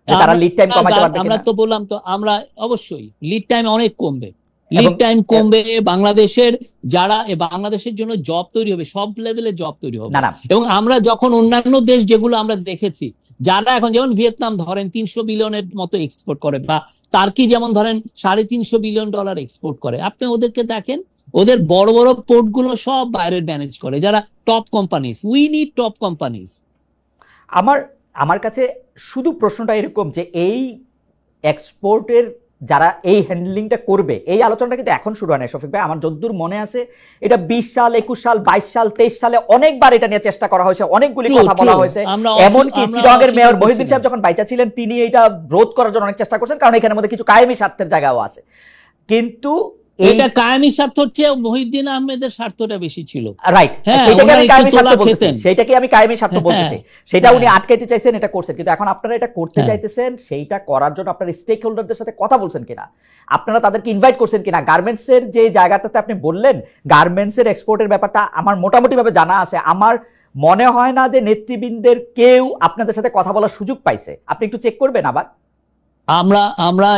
তারা লিড টাইম কমাতে পারবে? আমরা তো বললাম তো, আমরা অবশ্যই লিড টাইম অনেক কমবে, লিড টাইম কমবে। বাংলাদেশের যারা বাংলাদেশের জন্য জব তৈরি হবে, সব লেভেলে জব তৈরি হবে। এবং আমরা যখন অন্যান্য দেশ যেগুলো আমরা দেখেছি, যারা এখন যেমন ভিয়েতনাম ধরেন 300 বিলিয়নের মতো এক্সপোর্ট করে, বা টার্কি যেমন ধরেন $350 বিলিয়ন এক্সপোর্ট করে, আপনি ওদেরকে দেখেন, ওদের বড় বড় পোর্ট গুলো সব বাইরের ম্যানেজ করে, যারা top companies. We need top companies. আমার কাছে শুধু প্রশ্নটা এরকম যে এই এক্সপোর্টের যারা এই হ্যান্ডলিংটা করবে, এই আলোচনাটা কিন্তু এখন শুরু হয় না শফিক ভাই। আমার যতদূর মনে আছে, এটা 20 সাল, 21 সাল, 22 সাল, 23 সালে অনেকবার এটা নিয়ে চেষ্টা করা হয়েছে, অনেকগুলি কথা বলা হয়েছে। এমনকি চিটাগংয়ের মেয়র মহিউদ্দিন সাহেব যখন বাইচা ছিলেন, তিনি এটা রোধ করার জন্য অনেক চেষ্টা করছেন, কারণ এখানের মধ্যে কিছু কায়েমি স্বার্থের জায়গাও আছে। কিন্তু এটা কায়েমি স্বার্থ হচ্ছে মহিউদ্দিন আহমেদের স্বার্থটা বেশি ছিল, রাইট? সেটাকে আমি কায়েমি স্বার্থ বলতেছি, সেটা উনি আটকাইতে চাইছেন, এটা করছেন। কিন্তু এখন আপনারা এটা করতে চাইতেছেন, সেইটা করার জন্য আপনারা স্টেক হোল্ডারদের সাথে কথা বলছেন কিনা, আপনারা তাদেরকে ইনভাইট করছেন কিনা? গার্মেন্টস এর যে জায়গাটাতে আপনি বললেন গার্মেন্টস এর এক্সপোর্টের ব্যাপারটা আমার মোটামুটি ভাবে জানা আছে, আমার মনে হয় না যে নেতৃবৃন্দের কেউ আপনাদের সাথে কথা বলার সুযোগ পাইছে। আপনি একটু চেক করবেন আবার। আমরা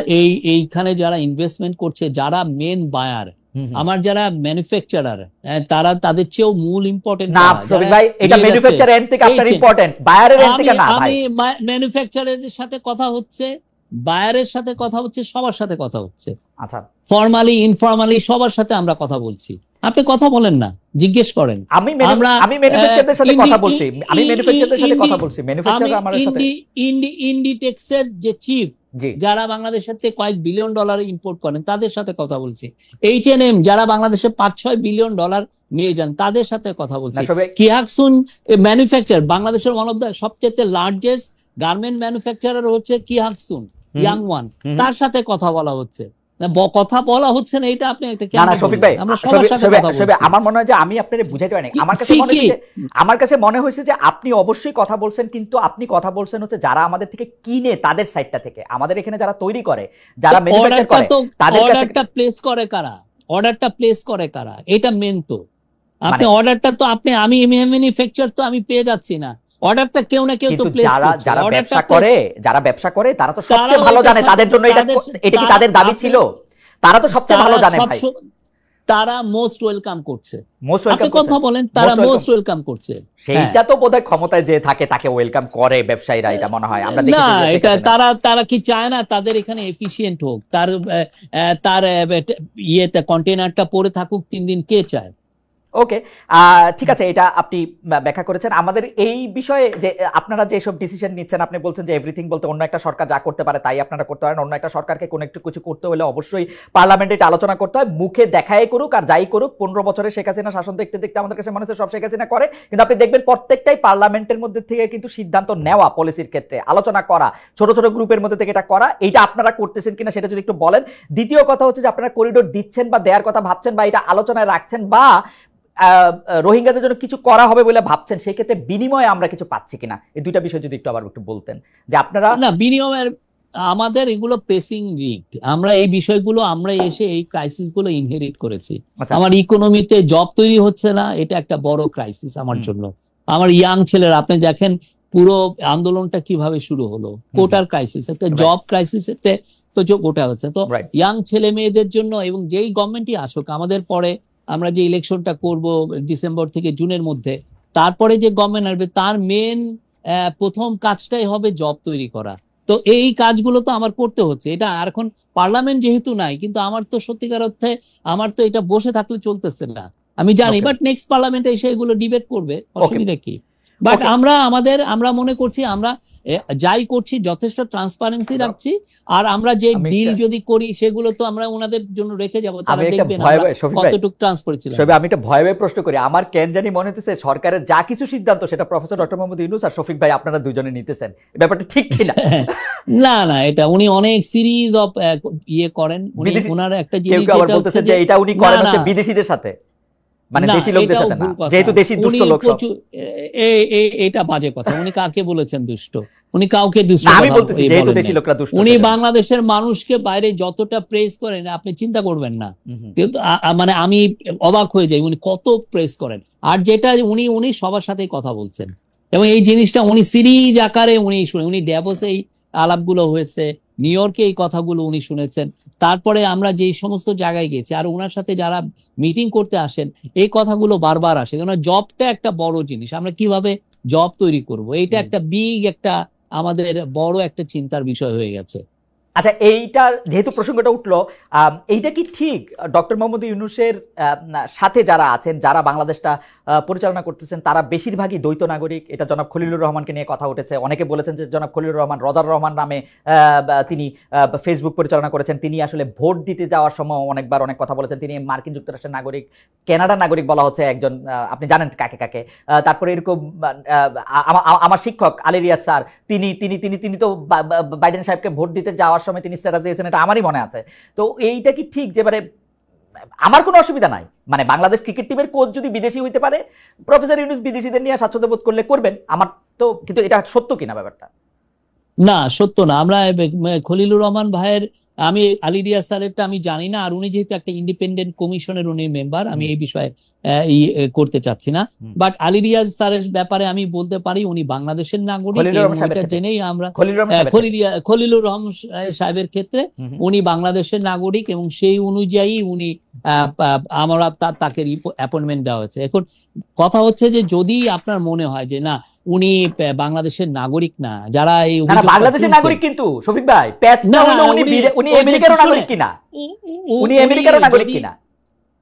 এইখানে যারা ইনভেস্টমেন্ট করছে, যারা মেন বায়ার, আমার যারা ম্যানুফ্যাকচারার, তারা তাদের চেয়েও মূল ইম্পর্টেন্ট না ভাই, এটা ম্যানুফ্যাকচারার এন্ড থেকে আপনার ইম্পর্টেন্ট, বায়ারের এন্ড থেকে না ভাই। আমি ম্যানুফ্যাকচারারের সাথে কথা হচ্ছে, বায়ারের সাথে কথা হচ্ছে, সবার সাথে কথা হচ্ছে। আচ্ছা, ফর্মালি ইনফর্মালি সবার সাথে আমরা কথা বলছি। আপনি কথা বলেন না, জিজ্ঞেস করেন। আমি ম্যানুফ্যাকচারারদের সাথে কথা বলছি, ম্যানুফ্যাকচারার আমার সাথে ইন্ডিটেক্সের যে চিফ, যারা বাংলাদেশের থেকে কয়েক $1 বিলিয়ন ইম্পোর্ট করেন, তাদের সাথে কথা বলছি। H&M যারা বাংলাদেশে $5-6 বিলিয়ন নিয়ে যান, তাদের সাথে কথা বলছি। কিহাকসুন ম্যানুফ্যাকচার, বাংলাদেশের ওয়ান অফ দ্য সবচেয়ে লার্জেস্ট গার্মেন্ট ম্যানুফ্যাকচারার হচ্ছে কিহাকসুন, ইয়াং ওয়ান, তার সাথে কথা বলা হচ্ছে। কথা বলা হচ্ছে না, এটা আপনি একটা কেন? শফিক ভাই, আমরা সবার সাথে কথা বলছি। আমার মনে হয় যে আমি আপনাদের বুঝাইতে পারিনি। আমার কাছে মনে হয়েছে যে আপনি অবশ্যই কথা বলছেন, কিন্তু আপনি কথা বলছেন হচ্ছে যারা আমাদের থেকে কিনে, তাদের সাইডটা থেকে। আমাদের এখানে যারা তৈরি করে, যারা ম্যানুফ্যাকচার করে, তাদের কাছে অর্ডারটা প্লেস করে কারা? অর্ডারটা প্লেস করে কারা? এটা মেন তো। আপনি অর্ডারটা তো আমি ম্যানুফ্যাকচার তো আমি পেয়ে যাচ্ছি না, অর্ডারটা কেউ না কেউ তো প্লেস করছে। যারা ব্যবসা করে তারা তো সবচেয়ে ভালো জানে তাদের জন্য এটা কি তাদের দাবি ছিল, তারা তো সবচেয়ে ভালো জানে ভাই। তারা মোস্ট ওয়েলকাম করছে। আপনি কথা বলেন, তারা মোস্ট ওয়েলকাম করছে। সেইটা তো বোধহয় ক্ষমতায় যে থাকে তাকে ওয়েলকাম করে ব্যবসায়ীরা, এটা মনে হয় আমরা দেখি। না, এটা তারা কি চায় না তাদের এখানে এফিশিয়েন্ট হোক, তার ইয়েতে কন্টেনারটা পড়ে থাকুক 3 দিন, কে চায়? ওকে, ঠিক আছে, এটা আপনি ব্যাখ্যা করেছেন। আমাদের এই বিষয়ে যে আপনারা যেসব ডিসিশন নিচ্ছেন, আপনি বলছেন যে এভরিথিং বলতে অন্য একটা সরকার যা করতে পারে তাই আপনারা করতে পারেন, অন্য একটা সরকারকে কোনো একটু কিছু করতে হলে অবশ্যই পার্লামেন্টে এটা আলোচনা করতে হয়, মুখে দেখাই করুক আর যাই করুক। 15 বছরে শেখ হাসিনা শাসন দেখতে দেখতে আমাদের কাছে মনে হচ্ছে সব শেখ হাসিনা করে, কিন্তু আপনি দেখবেন প্রত্যেকটাই পার্লামেন্টের মধ্যে থেকে কিন্তু সিদ্ধান্ত নেওয়া, পলিসির ক্ষেত্রে আলোচনা করা, ছোট ছোট গ্রুপের মধ্যে থেকে এটা করা। এইটা আপনারা করতেছেন কিনা সেটা যদি একটু বলেন। দ্বিতীয় কথা হচ্ছে যে আপনারা করিডোর দিচ্ছেন বা দেওয়ার কথা ভাবছেন বা এটা আলোচনায় রাখছেন বা রোহিঙ্গাদের জন্য কিছু করা হবে বলে ভাবছেন, সেই ক্ষেত্রে বিনিময়ে আমরা কিছু পাচ্ছি কিনা, এই দুইটা বিষয় যদি একটু আবার একটু বলতেন যে আপনারা। না, বিনিময়ের আমাদের এগুলো প্রেসিং রিস্ক, আমরা এই বিষয়গুলো আমরা এসে এই ক্রাইসিস গুলো ইনহেরিট করেছি। আমার ইকোনমিতে জব তৈরি হচ্ছে না, এটা একটা বড় ক্রাইসিস আমার জন্য। আমার ইয়াং ছেলেরা, আপনি দেখেন পুরো আন্দোলনটা কিভাবে শুরু হলো, কোটার ক্রাইসিস, একটা জব ক্রাইসিস তো কোটা হচ্ছে। তো ইয়াং ছেলে মেয়েদের জন্য, এবং যেই গভর্নমেন্টই আসুক আমাদের পরে, আমরা যে ইলেকশনটা করব ডিসেম্বর থেকে জুনের মধ্যে, তারপরে যে গভর্নমেন্ট আসবে তার মেন প্রথম কাজটাই হবে জব তৈরি করা। তো এই কাজগুলো তো আমার করতে হচ্ছে। এটা আর এখন পার্লামেন্ট যেহেতু নাই, কিন্তু আমার তো সত্যিকার অর্থে আমার তো এটা বসে থাকলে চলতেছে না, আমি জানি। বাট নেক্সট পার্লামেন্টে এসে এগুলো ডিবেট করবে, অসুবিধা কি? বাট আমরা মনে করছি আমরা যাই করছি যথেষ্ট ট্রান্সপারেন্সি রাখছি, আর আমরা যে ডিল যদি করি সেগুলো তো আমরা ওনাদের জন্য রেখে যাবো, তারা দেখবেন কতটুকু ট্রান্সপারেন্সি। আমি একটা ভয় প্রশ্ন করি, আমার কেন জানি মনে হচ্ছে সরকারের যা কিছু সিদ্ধান্ত সেটা প্রফেসর ডক্টর মোহাম্মদ ইউনূস আর শফিক ভাই আপনারা দুজনে নিতেছেন, ব্যাপারটা ঠিক কিনা? না না, এটা উনি অনেক সিরিজ অফ ইয়ে করেন, উনি ওনার একটা জিনিস যেটা হচ্ছে যে এটা উনি করেন হচ্ছে বিদেশিদের সাথে, মানে দেশি লোকদের সাথে না, যেহেতু দেশি দুষ্ট লোক সব। এটা বাজে কথা। উনি কাকে বলেছেন দুষ্ট? উনি কাউকে দুষ্ট আমি বলতেছি যেহেতু দেশি লোকরা দুষ্ট। উনি বাংলাদেশের মানুষকে বাইরে যতটা প্রেস করেন আপনি চিন্তা করবেন না, কিন্তু মানে আমি অবাক হয়ে যাই উনি কত প্রেস করেন। আর যেটা উনি সবার সাথে কথা বলছেন, এবং এই জিনিসটা উনি সিরিজ আকারে উনি ড্যাভোসে এই আলাপগুলো হয়েছে, নিউ ইয়র্কে এই কথাগুলো উনি শুনেছেন, তারপরে আমরা যে সমস্ত জায়গায় গেছি আর ওনার সাথে যারা মিটিং করতে আসেন এই কথাগুলো বারবার আসে। কেননা জবটা একটা বড় জিনিস, আমরা কিভাবে জব তৈরি করব, এইটা একটা একটা আমাদের বড় একটা চিন্তার বিষয় হয়ে গেছে। আচ্ছা, এইটার যেহেতু প্রসঙ্গটা উঠলো, এইটা কি ঠিক ডক্টর মোহাম্মদ ইউনূসের সাথে যারা আছেন, যারা বাংলাদেশটা পরিচালনা করতেছেন, তারা বেশিরভাগই দ্বৈত নাগরিক? এটা জনাব খলিলুর রহমানকে নিয়ে কথা উঠেছে, অনেকে বলেছেন যে জনাব খলিলুর রহমান রজার রহমান নামে তিনি ফেসবুক পরিচালনা করেছেন, তিনি আসলে ভোট দিতে যাওয়ার সময় অনেকবার অনেক কথা বলেছেন, তিনি মার্কিন যুক্তরাষ্ট্রের নাগরিক, কানাডার নাগরিক বলা হচ্ছে একজন, আপনি জানেন কাকে কাকে। তারপরে এরকম আমার শিক্ষক আলী রিয়াজ স্যার, তিনি তো বাইডেন সাহেবকে ভোট দিতে যাওয়ার সময় তিনি স্ট্যাটাস দিয়েছেন, এটা আমারই মনে আছে। তো এইটা কি ঠিক যে মানে আমার কোনো অসুবিধা নাই, মানে বাংলাদেশ ক্রিকেট টিমের কোচ যদি বিদেশি হইতে পারে, প্রফেসর ইউনূস বিদেশিদের নিয়ে স্বাচ্ছন্দ্য বোধ করলে করবেন, আমার তো, কিন্তু এটা সত্য কিনা ব্যাপারটা? না, সত্য না। আমরা খলিলুর রহমান ভাইয়ের, আমি আলী রিয়াজ স্যারেরটা আমি জানি না, আর উনি যেহেতু একটা ইন্ডিপেন্ডেন্ট কমিশনের উনি মেম্বার, আমি এই বিষয়ে করতে চাচ্ছি না। বাট আলী রিয়াজ স্যারের ব্যাপারে আমি বলতে পারি উনি বাংলাদেশের নাগরিক, এটা জেনেই আমরা খলিলুর রহমান সাহেবের ক্ষেত্রে উনি বাংলাদেশের নাগরিক, এবং সেই অনুযায়ী উনি আমরা তাকে অ্যাপয়েন্টমেন্ট দেওয়া হয়েছে। এখন কথা হচ্ছে যে যদি আপনার মনে হয় যে না উনি বাংলাদেশের নাগরিক না, যারা এই বাংলাদেশের নাগরিক, কিন্তু শফিক ভাই উনি আমেরিকার নাগরিক কিনা? উনি আমেরিকার নাগরিক কিনা?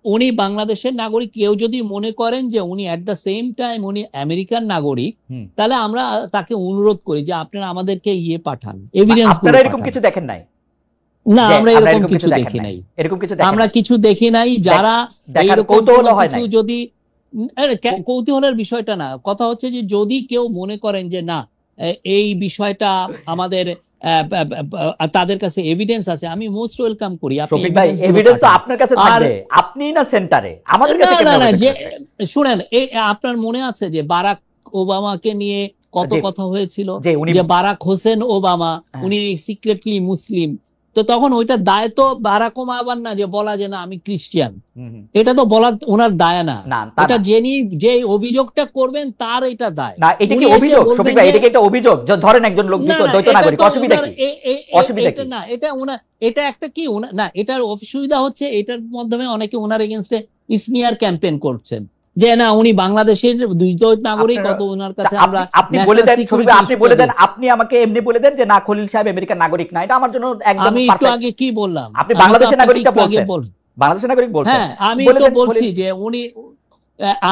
উনি বাংলাদেশের নাগরিক। কেউ যদি মনে করেন যে উনি এট দ্য সেম টাইম উনি আমেরিকান নাগরিক, তাহলে আমরা তাকে অনুরোধ করি যে আপনারা আমাদেরকে পাঠান, এভিডেন্স গুলো। এরকম কিছু দেখেন নাই? না, আমরা এরকম কিছু দেখি নাই, আমরা কিছু দেখি নাই। যারা এইরকম কিছু যদি, কৌতূহলের বিষয়টা না, কথা হচ্ছে যে যদি কেউ মনে করেন যে না এই বিষয়টা আমাদের তাদের কাছে এভিডেন্স আছে, আমি মোস্ট ওয়েলকাম করি। শুনেন, আপনার মনে আছে যে বারাক ওবামাকে নিয়ে কত কথা হয়েছিল, যে বারাক হোসেন ওবামা উনি সিক্রেটলি মুসলিম, তো তখন ওইটার দায় তো বারাক ওবামার না যে বলা যে না আমি খ্রিস্টান, এটা তো বলা ওনার দায় না। এটা যে অভিযোগটা করবেন তার এটা দায় না। এটা কি অভিযোগ শফিক ভাই? এটা কি একটা অভিযোগ? ধরেন একজন লোক দ্বৈত নাগরিক, অসুবিধা কি? অসুবিধা কি? না, এটা একটা কি না, এটার অসুবিধা হচ্ছে এটার মাধ্যমে অনেকে ওনার এগেইনস্টে স্মিয়ার ক্যাম্পেইন করছেন যে না উনি বাংলাদেশের দ্বৈত নাগরিক, কত ওনার কাছে আমরা। আপনি বলে দেন, আপনি আমাকে এমনি বলে দেন যে না খলিল সাহেব আমেরিকার নাগরিক না, এটা আমার জন্য একদম। আমি একটু আগে কি বললাম? আপনি বাংলাদেশের নাগরিকটা বলছেন, বাংলাদেশের নাগরিক বলছেন। হ্যাঁ, আমি তো বলছি যে উনি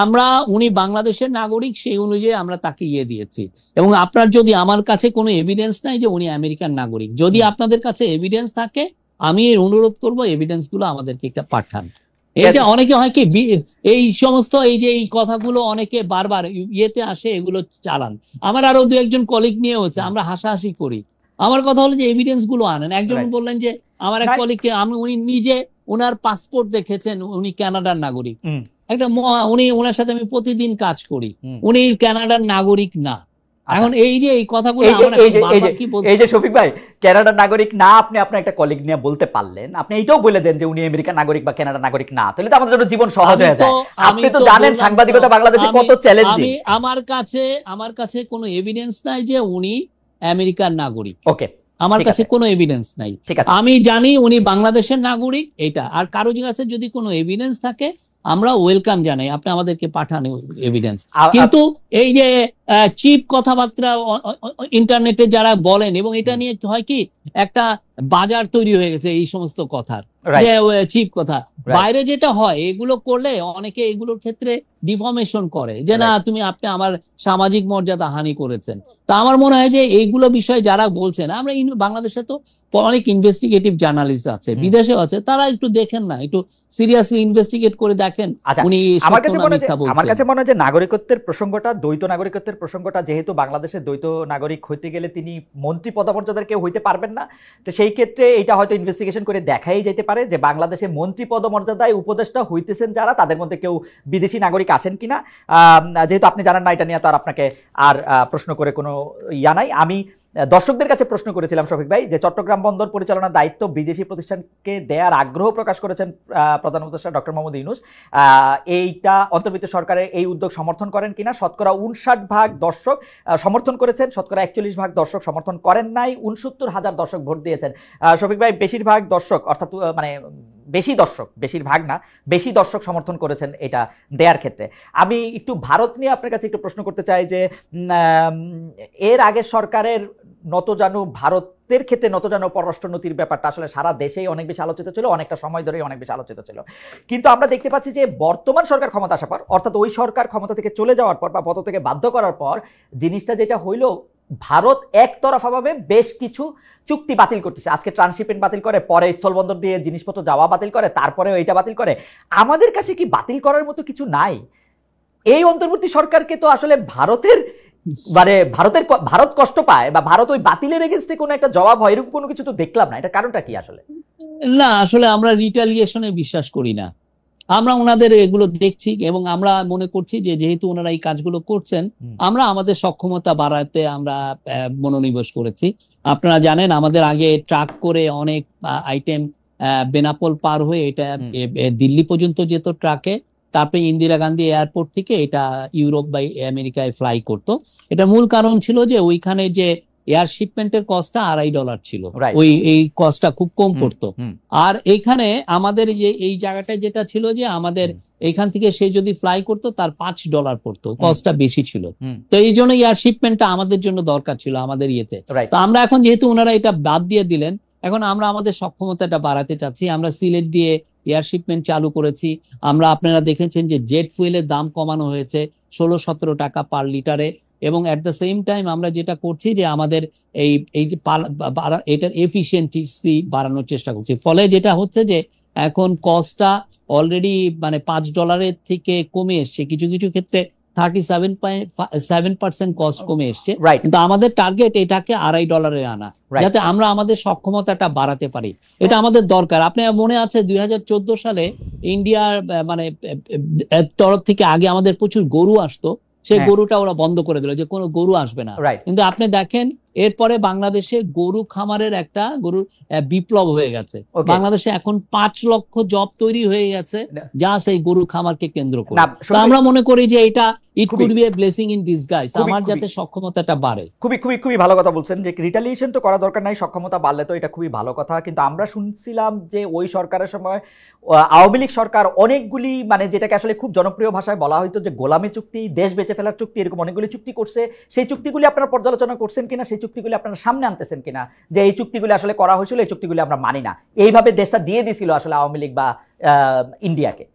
আমরা উনি বাংলাদেশের নাগরিক, সেই অনুযায়ী আমরা তাকে দিয়েছি। এবং আপনার যদি আমার কাছে কোনো এভিডেন্স নাই যে উনি আমেরিকান নাগরিক, যদি আপনাদের কাছে এভিডেন্স থাকে আমি অনুরোধ করব এভিডেন্স গুলো আমাদেরকে একটা পাঠান। এটা অনেকে হয় কি এই সমস্ত এই যে এই কথাগুলো অনেকে বারবার ইয়েতে আসে, এগুলো চালান। আমার আরো দু একজন কলিগ নিয়ে হচ্ছে, আমরা হাসাহাসি করি। আমার কথা হলো যে এভিডেন্স গুলো আনেন। একজন বললেন যে আমার এক কলিগকে উনি নিজে ওনার পাসপোর্ট দেখেছেন, উনি কানাডার নাগরিক। উনি ওনার সাথে আমি প্রতিদিন কাজ করি, উনি কানাডার নাগরিক না। এখন এই যে এই কথাগুলো এই যে শফিক ভাই কানাডার নাগরিক না, আপনি আপনার একটা কলিগ নিয়ে বলতে পারলেন, আপনি এইটাও বলে দেন যে উনি আমেরিকান নাগরিক বা কানাডার নাগরিক না, তাহলে তো আমাদের জন্য জীবন সহজ হয়ে যায়। আপনি তো জানেন সাংবাদিকতা বাংলাদেশে কত চ্যালেঞ্জিং। আমার কাছে কোনো এভিডেন্স নাই যে উনি আমেরিকার নাগরিক। ওকে, আমার কাছে কোনো এভিডেন্স নাই। আমি জানি উনি বাংলাদেশের নাগরিক, এটা। আর কারো কাছে যদি কোনো এভিডেন্স থাকে আমরা ওয়েলকাম জানাই, আপনি আমাদেরকে পাঠান এভিডেন্স। কিন্তু এই যে চিপ কথাবার্তা ইন্টারনেটে যারা বলেন, এবং এটা নিয়ে হয় কি একটা বাজার তৈরি হয়ে গেছে এই সমস্ত কথার, যে চিপ কথা। বাইরে যেটা হয় এগুলো করলে অনেকে এগুলোর ক্ষেত্রে ডিফর্মেশন করে, যে না আপনি আমার সামাজিক মর্যাদা হানি করেছেন। তা আমার মনে হয় যে এইগুলো বিষয়ে যারা বলছেন, আমরা বাংলাদেশে তো অনেক ইনভেস্টিগেটিভ জার্নালিস্ট আছে, বিদেশেও আছে, তারা একটু দেখেন না, একটু সিরিয়াসলি ইনভেস্টিগেট করে দেখেন উনি। আমার কাছে মনে হয় যে নাগরিকত্বের প্রসঙ্গটা, দ্বৈত নাগরিকত্বের প্রসঙ্গটা, যেহেতু বাংলাদেশের দ্বৈত নাগরিক হইতে গেলে তিনি মন্ত্রী পদমর্যাদার কেউ হইতে পারবেন না, তো সেই ক্ষেত্রে এটা হয়তো ইনভেস্টিগেশন করে দেখাই যেতে পারে যে বাংলাদেশে মন্ত্রী পদমর্যাদায় উপদেষ্টা হইতেছেন যারা, তাদের মধ্যে কেউ বিদেশি নাগরিক আছেন কিনা। যেহেতু আপনি জানেন না, এটা নিয়ে তো আর আপনাকে আর প্রশ্ন করে কোনো ইয়া নাই। আমি দর্শকদের কাছে প্রশ্ন করেছিলাম শফিক ভাই, যে চট্টগ্রাম বন্দর পরিচালনার দায়িত্ব বিদেশি প্রতিষ্ঠানকে দেওয়ার আগ্রহ প্রকাশ করেছেন প্রধান উপদেষ্টা ডক্টর মোহাম্মদ ইউনূস। এইটা অন্তর্বর্তী সরকারের এই উদ্যোগ সমর্থন করেন কিনা? শতকরা 59% দর্শক সমর্থন করেছেন, শতকরা 41% দর্শক সমর্থন করেন নাই, 69,000 দর্শক ভোট দিয়েছেন। শফিক ভাই, বেশিরভাগ দর্শক, অর্থাৎ মানে বেশি দর্শক, বেশিরভাগ না, বেশি দর্শক সমর্থন করেছেন এটা দেওয়ার ক্ষেত্রে। আমি একটু ভারত নিয়ে আপনার কাছে একটু প্রশ্ন করতে চাই, যে এর আগের সরকারের নতজানু, ভারতের ক্ষেত্রে নতজানু পররাষ্ট্রনীতির ব্যাপারটা আসলে সারা দেশেই অনেক বেশি আলোচিত ছিল, অনেকটা সময় ধরেই অনেক বেশি আলোচিত ছিল। কিন্তু আমরা দেখতে পাচ্ছি যে বর্তমান সরকার ক্ষমতা আসার পর, অর্থাৎ ওই সরকার ক্ষমতা থেকে চলে যাওয়ার পর বা পদ থেকে বাধ্য করার পর, জিনিসটা যেটা হইল, ভারত একতরফাভাবে বেশ কিছু চুক্তি বাতিল করতেছে। আজকে ট্রান্সশিপমেন্ট বাতিল করে, পরে স্থলবন্দর দিয়ে জিনিসপত্র যাওয়া বাতিল করে, তারপরে এইটা বাতিল করে। আমাদের কাছে কি বাতিল করার মতো কিছু নাই? এই অন্তর্বর্তী সরকারকে তো আসলে ভারত কষ্ট পায়, বা ভারত ওই বাতিলের এগেইনস্টে কোনো একটা জবাব হয়, এরকম কোনো কিছু তো দেখলাম না। এটা কারণটা কি আসলে? না, আসলে আমরা রিটালিয়েশনে বিশ্বাস করি না। আমরা ওনাদের এগুলো দেখছি এবং আমরা মনে করছি যে যেহেতু ওনারা এই কাজগুলো করছেন, আমরা আমাদের সক্ষমতা বাড়াতে আমরা মনোনিবেশ করেছি। আপনারা জানেন আমাদের আগে ট্রাক করে অনেক আইটেম বেনাপোল পার হয়ে এটা দিল্লি পর্যন্ত যেত ট্রাকে, তারপরে ইন্দিরা গান্ধী এয়ারপোর্ট থেকে এটা ইউরোপ বা আমেরিকায় ফ্লাই করতো। এটা মূল কারণ ছিল যে ওইখানে যে এয়ার শিপমেন্টের কস্টটা $2.5 ছিল, এই কস্টটা খুব কম পড়তো। আর এইখানে আমাদের যে এই জায়গাটায় যেটা ছিল যে আমাদের এইখান থেকে সে যদি ফ্লাই করতো তার $5 পড়তো, কস্টটা বেশি ছিল। তো এই জন্য এয়ার শিপমেন্টটা আমাদের জন্য দরকার ছিল আমাদের ইয়েতে। তো আমরা এখন যেহেতু ওনারা এটা বাদ দিয়ে দিলেন, এখন আমরা আমাদের সক্ষমতাটা বাড়াতে চাচ্ছি। আমরা সিলেট দিয়ে এয়ার শিপমেন্ট চালু করেছি। আমরা, আপনারা দেখেছেন যে জেট ফুয়েলের দাম কমানো হয়েছে 16-17 টাকা পার লিটারে। এবং অ্যাট দ্য সেম টাইম আমরা যেটা করছি যে আমাদের এই এটার এফিসিয়েন্সি বাড়ানোর চেষ্টা করছি। ফলে যেটা হচ্ছে যে এখন কস্টটা অলরেডি মানে $5 থেকে কমে এসছে, কিছু কিছু ক্ষেত্রে 37% কস্ট কমে এসছে। কিন্তু আমাদের টার্গেট এটাকে $2.5 আনা, যাতে আমরা আমাদের সক্ষমতাটা বাড়াতে পারি। এটা আমাদের দরকার। আপনার মনে আছে 2014 সালে ইন্ডিয়ার মানে তরফ থেকে আগে আমাদের প্রচুর গরু আসতো, সেই গরুটা ওরা বন্ধ করে দিল, যে কোনো গরু আসবে না। কিন্তু আপনি দেখেন এরপরে বাংলাদেশে গরু খামারের একটা গরুর বিপ্লব হয়ে গেছে। বাংলাদেশে এখন 5 লক্ষ জব তৈরি হয়ে গেছে যা সেই গরু খামারকে কেন্দ্র করে। আমরা মনে করি যে এটা it could B A blessing in disguise, আমার যাতে সক্ষমতাটা বাড়ে। খুবই ভালো কথা বলছেন যে রিটালিয়েশন তো করা দরকার নাই, সক্ষমতা বাড়লে তো এটা খুবই ভালো কথা। কিন্তু আমরা শুনছিলাম যে ওই সরকারের সময় আওয়ামী লীগ সরকার অনেকগুলি, মানে যেটাকে আসলে খুব জনপ্রিয় ভাষায় বলা হয়তো যে গোলামি চুক্তি, দেশ বেঁচে ফেলার চুক্তি, এরকম অনেকগুলি চুক্তি করছে। সেই চুক্তিগুলি আপনারা পর্যালোচনা করছেন কিনা, সেই চুক্তিগুলি আপনারা সামনে আনতেছেন কিনা, যে এই চুক্তিগুলি আসলে করা হয়েছিল, এই চুক্তিগুলি আমরা মানি না, এইভাবে দেশটা দিয়ে দিছিল আসলে আওয়ামী লীগ বা ইন্ডিয়াকে?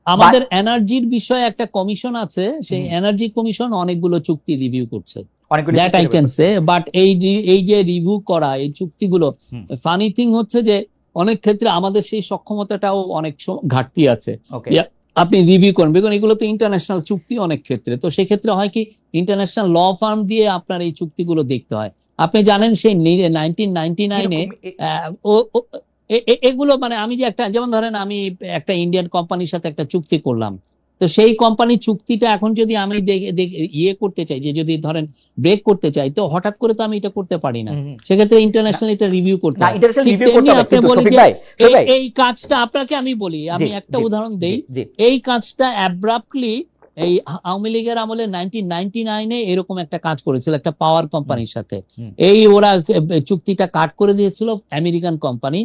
আমাদের এনার্জির বিষয়ে একটা কমিশন আছে, সেই এনার্জি কমিশন অনেকগুলো চুক্তি রিভিউ করছে, that I can say. But এই যে রিভিউ করা এই চুক্তিগুলো, ফানি থিং হচ্ছে যে অনেক ক্ষেত্রে আমাদের সেই সক্ষমতাটাও অনেক ঘাটতি আছে। আপনি রিভিউ করেন, বিকজ এগুলো তো ইন্টারন্যাশনাল চুক্তি অনেক ক্ষেত্রে, তো সেক্ষেত্রে হয় কি ইন্টারন্যাশনাল ল ফার্ম দিয়ে আপনার এই চুক্তিগুলো দেখতে হয়। আপনি জানেন সেই 1999-এ এগুলো মানে আমি যে একটা, যেমন ধরেন আমি একটা ইন্ডিয়ান কোম্পানির সাথে একটা চুক্তি করলাম, তো সেই কোম্পানির চুক্তিটা এখন যদি আমি ইয়ে করতে চাই, যে যদি ধরেন ব্রেক করতে চাই, তো হঠাৎ করে তো আমি এটা করতে পারি না, সেক্ষেত্রে ইন্টারন্যাশনাল এটা রিভিউ করতে হয়। আপনি বলি যে এই কাজটা, আপনাকে আমি বলি, আমি একটা উদাহরণ দেই, এই কাজটা অ্যাব্রাপ্টলি এই আওয়ামী লীগের আমলে 1999-এ এরকম একটা কাজ করেছিল একটা পাওয়ার কোম্পানির সাথে। এই ওরা চুক্তিটা কাট করে দিয়েছিল আমেরিকান কোম্পানি,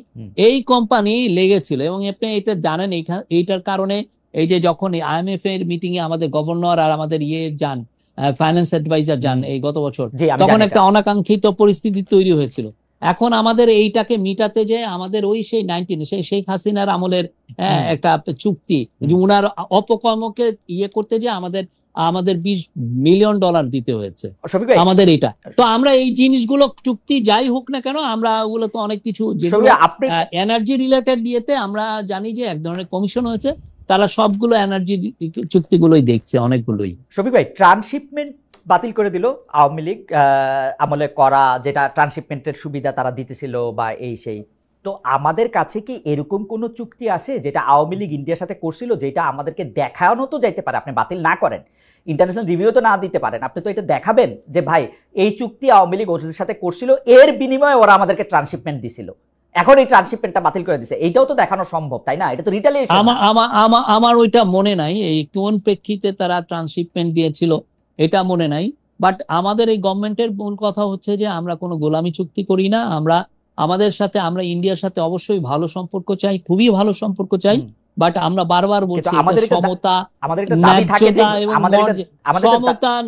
এই কোম্পানি লেগেছিল। এবং আপনি এটা জানেন, এইটার কারণে এই যে যখন IMF এর মিটিং এ আমাদের গভর্নর আর আমাদের যান, ফাইন্যান্স অ্যাডভাইজার যান এই গত বছর, তখন একটা অনাকাঙ্ক্ষিত পরিস্থিতি তৈরি হয়েছিল। এখন আমাদের এইটাকে মিটাতে যে আমাদের ওই সেই শেখ হাসিনার আমলের একটা চুক্তি, উনার অপকর্মকে করতে যে আমাদের $20 মিলিয়ন দিতে হয়েছে আমাদের এটা। তো আমরা এই জিনিসগুলো চুক্তি যাই হোক না কেন, আমরা ওগুলো তো অনেক কিছু যেগুলো এনার্জি রিলেটেড দিয়েতে আমরা জানি যে এক ধরনের কমিশন হয়েছে, তারা সবগুলো এনার্জি চুক্তিগুলোই দেখছে, অনেকগুলোই। শফিক ভাই, ট্রান্সশিপমেন্ট বাতিল করে দিল আওয়ামী লীগ আমলে করা, যেটা ট্রান্সশিপমেন্টের সুবিধা তারা দিতেছিল বা এই সেই। তো আমাদের কাছে কি এরকম কোন চুক্তি আছে যেটা আওয়ামী লীগ ইন্ডিয়ার সাথে করছিল, যেটা আমাদেরকে দেখানো তো যাইতে পারে? আপনি বাতিল না করেন, ইন্টারন্যাশনাল রিভিউ তো না দিতে পারেন, আপনি তো এটা দেখাবেন যে ভাই এই চুক্তি আওয়ামী লীগ ওদের সাথে করছিল, এর বিনিময়ে ওরা আমাদেরকে ট্রান্সশিপমেন্ট দিছিল, এখন এই ট্রান্সশিপমেন্টটা বাতিল করে দিছে, এইটাও তো দেখানো সম্ভব, তাই না? এটা তো রিটালিয়েশন। আমার ওইটা মনে নাই, এই কোন প্রেক্ষিতে তারা ট্রান্সশিপমেন্ট দিয়েছিল এটা মনে নাই। বাট আমাদের এই গভর্নমেন্টের মূল কথা হচ্ছে যে আমরা কোনো গোলামি চুক্তি করি না। আমরা ইন্ডিয়ার সাথে অবশ্যই ভালো সম্পর্ক চাই, খুবই ভালো সম্পর্ক চাই। বাট আমরা বারবার বলছি সমতা,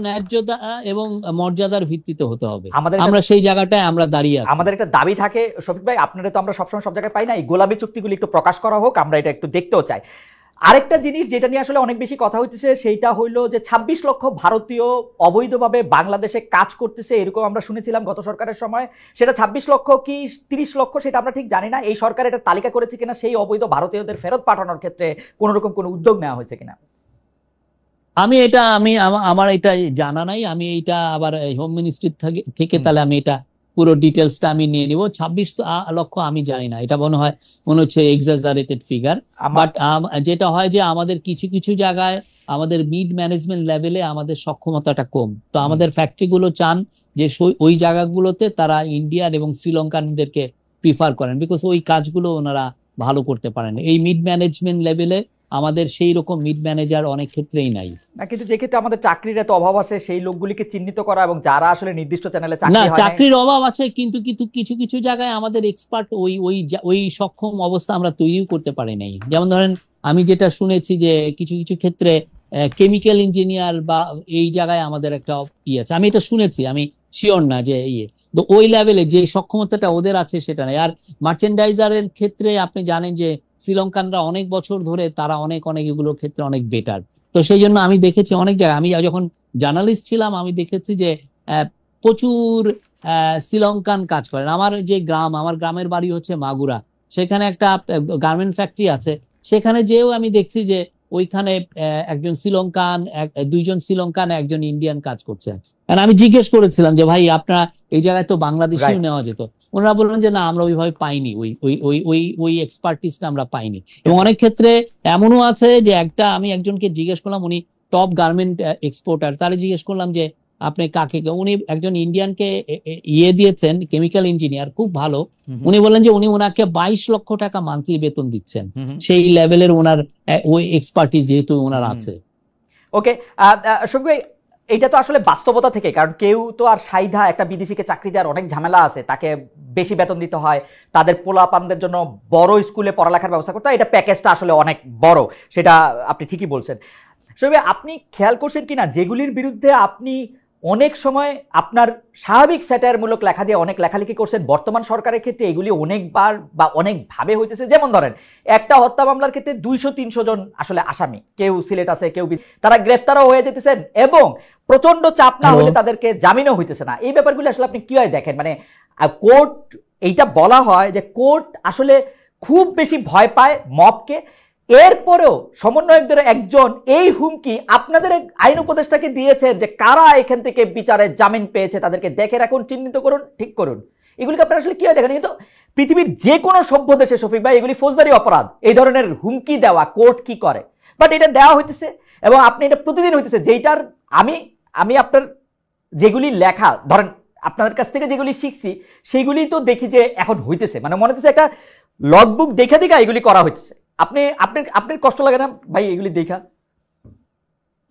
ন্যায্যতা এবং মর্যাদার ভিত্তিতে হতে হবে। আমরা সেই জায়গাটায় আমরা দাঁড়িয়ে আছি। আমাদের একটা দাবি থাকে শফিক ভাই, আপনারা তো আমরা সবসময় সব জায়গায় পাই না, এই গোলামি চুক্তিগুলি একটু প্রকাশ করা হোক, আমরা এটা একটু দেখতেও চাই। আরেকটা জিনিস যেটা নিয়ে আসলে অনেক বেশি কথা হচ্ছে সেইটা হইলো যে 26 লক্ষ ভারতীয় অবৈধভাবে বাংলাদেশে কাজ করতেছে, এরকম আমরা শুনেছিলাম গত সরকারের সময়। সেটা 26 লক্ষ কি 30 লক্ষ সেটা আমরা ঠিক জানি না। এই সরকার এটা তালিকা করেছে কিনা সেই অবৈধ ভারতীয়দের ফেরত পাঠানোর ক্ষেত্রে কোনো রকম কোনো উদ্যোগ নেওয়া হয়েছে কিনা? আমার এটা জানা নাই। আমি এইটা আবার হোম মিনিস্ট্রি থেকে তাহলে আমি এটা পুরো ডিটেলসটা আমি নিয়ে নিব। 26 লক্ষ আমি জানি না, এটা মনে হচ্ছে এক্সাজারেটেড ফিগার। বাট যেটা হয় যে আমাদের কিছু কিছু জায়গায় আমাদের মিড ম্যানেজমেন্ট লেভেলে আমাদের সক্ষমতাটা কম, তো আমাদের ফ্যাক্টরিগুলো চান যে ওই জায়গাগুলোতে তারা ইন্ডিয়ান এবং শ্রীলঙ্কানদেরকে প্রিফার করেন, বিকজ ওই কাজগুলো ওনারা ভালো করতে পারেন। এই মিড ম্যানেজমেন্ট লেভেলে আমাদের সেই রকম মিড ম্যানেজার অনেক ক্ষেত্রেই নাই। না, কিন্তু যে ক্ষেত্রে আমাদের চাকরির এত অভাব আছে সেই লোকগুলিকে চিহ্নিত করা এবং যারা আসলে নির্দিষ্ট চ্যানেলে চাকরির অভাব আছে, কিন্তু কিছু কিছু জায়গায় আমাদের এক্সপার্ট ওই সক্ষম অবস্থা আমরা তৈরিও করতে পারি নাই। যেমন ধরেন আমি যেটা শুনেছি যে কিছু কিছু ক্ষেত্রে কেমিক্যাল ইঞ্জিনিয়ার বা এই জায়গায় আমাদের একটা আছে, আমি এটা শুনেছি, আমি শিওর না যে তো ওই লেভেলে যে সক্ষমতাটা ওদের আছে সেটা নাই। আর মার্চেন্ডাইজারের ক্ষেত্রে আপনি জানেন যে শ্রীলঙ্কানরা অনেক বছর ধরে তারা অনেক এগুলোর ক্ষেত্রে অনেক বেটার। তো সেই জন্য আমি দেখেছি অনেক জায়গায়, আমি যখন জার্নালিস্ট ছিলাম আমি দেখেছি যে প্রচুর শ্রীলঙ্কান কাজ করেন। আমার গ্রামের বাড়ি হচ্ছে মাগুরা, সেখানে একটা গার্মেন্ট ফ্যাক্টরি আছে, সেখানে যেও আমি দেখছি যে ওইখানে একজন শ্রীলঙ্কান, দুইজন শ্রীলঙ্কান, একজন ইন্ডিয়ান কাজ করছেন। আমি জিজ্ঞেস করেছিলাম যে ভাই আপনারা এই জায়গায় তো বাংলাদেশিও নেওয়া যেত। ওনারা বললেন যে না, আমরা ওইভাবে পাইনি, ওই এক্সপার্টিসটা আমরা পাইনি। এবং অনেক ক্ষেত্রে এমনও আছে যে আমি একজনকে জিজ্ঞেস করলাম, উনি টপ গার্মেন্ট এক্সপোর্টার, তাহলে জিজ্ঞেস করলাম যে আপনি কাকে, উনি একজন ইন্ডিয়ানকে দিয়েছেন, কেমিক্যাল ইঞ্জিনিয়ার, খুব ভালো। উনি বললেন যে উনি ওনাকে 22 লক্ষ টাকা মান্থলি বেতন দিচ্ছেন, সেই লেভেলের ওনার ওই এক্সপার্টিস যেহেতু ওনার আছে। ওকে শফিক ভাই, এটা তো আসলে বাস্তবতা থেকে, কারণ কেউ তো আর সাইধা একটা বিদেশিকে চাকরি দেওয়ার অনেক ঝামেলা আছে, তাকে বেশি বেতন দিতে হয়, তাদের পোলাপানদের জন্য বড় স্কুলে পড়ালেখার ব্যবস্থা করতে হয়, এটা প্যাকেজটা আসলে অনেক বড়, সেটা আপনি ঠিকই বলছেন। শফিক ভাই, আপনি খেয়াল করছেন কিনা যেগুলির বিরুদ্ধে আপনি অনেক সময় আপনার স্বাভাবিক স্যাটায়ারমূলক লেখা দিয়ে অনেক লেখালেখি করছেন। বর্তমান সরকারের ক্ষেত্রে এগুলি অনেকবার বা অনেকভাবে হইতেছে। যেমন ধরেন একটা হত্যা মামলার ক্ষেত্রে 200-300 জন আসলে আসামি, কেউ সিলেট আছে, কেউ তারা গ্রেফতারও হয়ে যেতেছেন এবং প্রচন্ড চাপ না হলে তাদেরকে জামিনও হইতেছে না। এই ব্যাপারগুলো আসলে আপনি কিভাবে দেখেন? মানে কোর্ট, এইটা বলা হয় যে কোর্ট আসলে খুব বেশি ভয় পায় মবকে, এরপরেও সমন্বয়কদের একজন এই হুমকি আপনাদের আইন উপদেষ্টাকে দিয়েছেন যে কারা এখান থেকে বিচারে জামিন পেয়েছে তাদেরকে দেখে রাখুন, চিহ্নিত করুন, ঠিক করুন। এগুলিকে আপনারা আসলে কিভাবে দেখেন? কিন্তু পৃথিবীর যে কোনো সভ্য দেশে শফিক ভাই এগুলি ফৌজদারি অপরাধ, এই ধরনের হুমকি দেওয়া। কোর্ট কি করে? বাট এটা দেওয়া হইতেছে এবং আপনি এটা প্রতিদিন হইতেছে, যেইটার আমি আপনার যেগুলি লেখা ধরেন আপনাদের কাছ থেকে যেগুলি শিখছি সেইগুলি তো দেখি যে এখন হইতেছে, মানে মনে হচ্ছে একটা লগবুক দেখা দেখা এগুলি করা হচ্ছে। আপনার কষ্ট লাগে না ভাই এগুলি দেখা?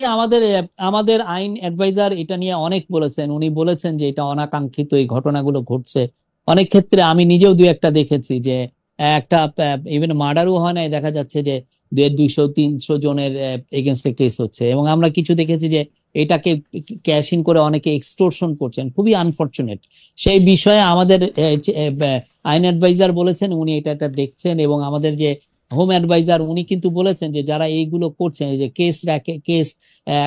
আমাদের আমাদের আইন অ্যাডভাইজার এটা নিয়ে অনেক বলেছেন। উনি বলেছেন যে এটা অনাকাঙ্ক্ষিত, এই ঘটনাগুলো ঘটছে অনেক ক্ষেত্রে। আমি নিজেও দুই একটা দেখেছি যে একটা ইভেন মার্ডারও হয় নাই, দেখা যাচ্ছে যে 200-300 জনের এগেনস্টে কেস হচ্ছে। এবং আমরা কিছু দেখেছি যে এটাকে ক্যাশ ইন করে অনেকে এক্সটোরশন করছেন, খুবই আনফরচুনেট। সেই বিষয়ে আমাদের আইন অ্যাডভাইজার বলেছেন উনি এটা দেখছেন, এবং আমাদের যে হোম অ্যাডভাইজার উনি কিন্তু বলেছেন যে যারা এইগুলো করছেন, যে কেস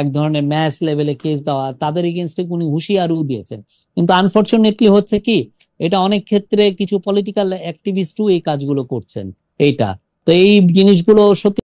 এক ধরনের ম্যাচ লেভেলে কেস দেওয়া, তাদের এগেনস্টে উনি হুঁশিয়ারিও দিয়েছেন। কিন্তু আনফরচুনেটলি হচ্ছে কি, এটা অনেক ক্ষেত্রে কিছু পলিটিক্যাল অ্যাক্টিভিস্টও এই কাজগুলো করছেন। এইটা তো এই জিনিসগুলো সত্যি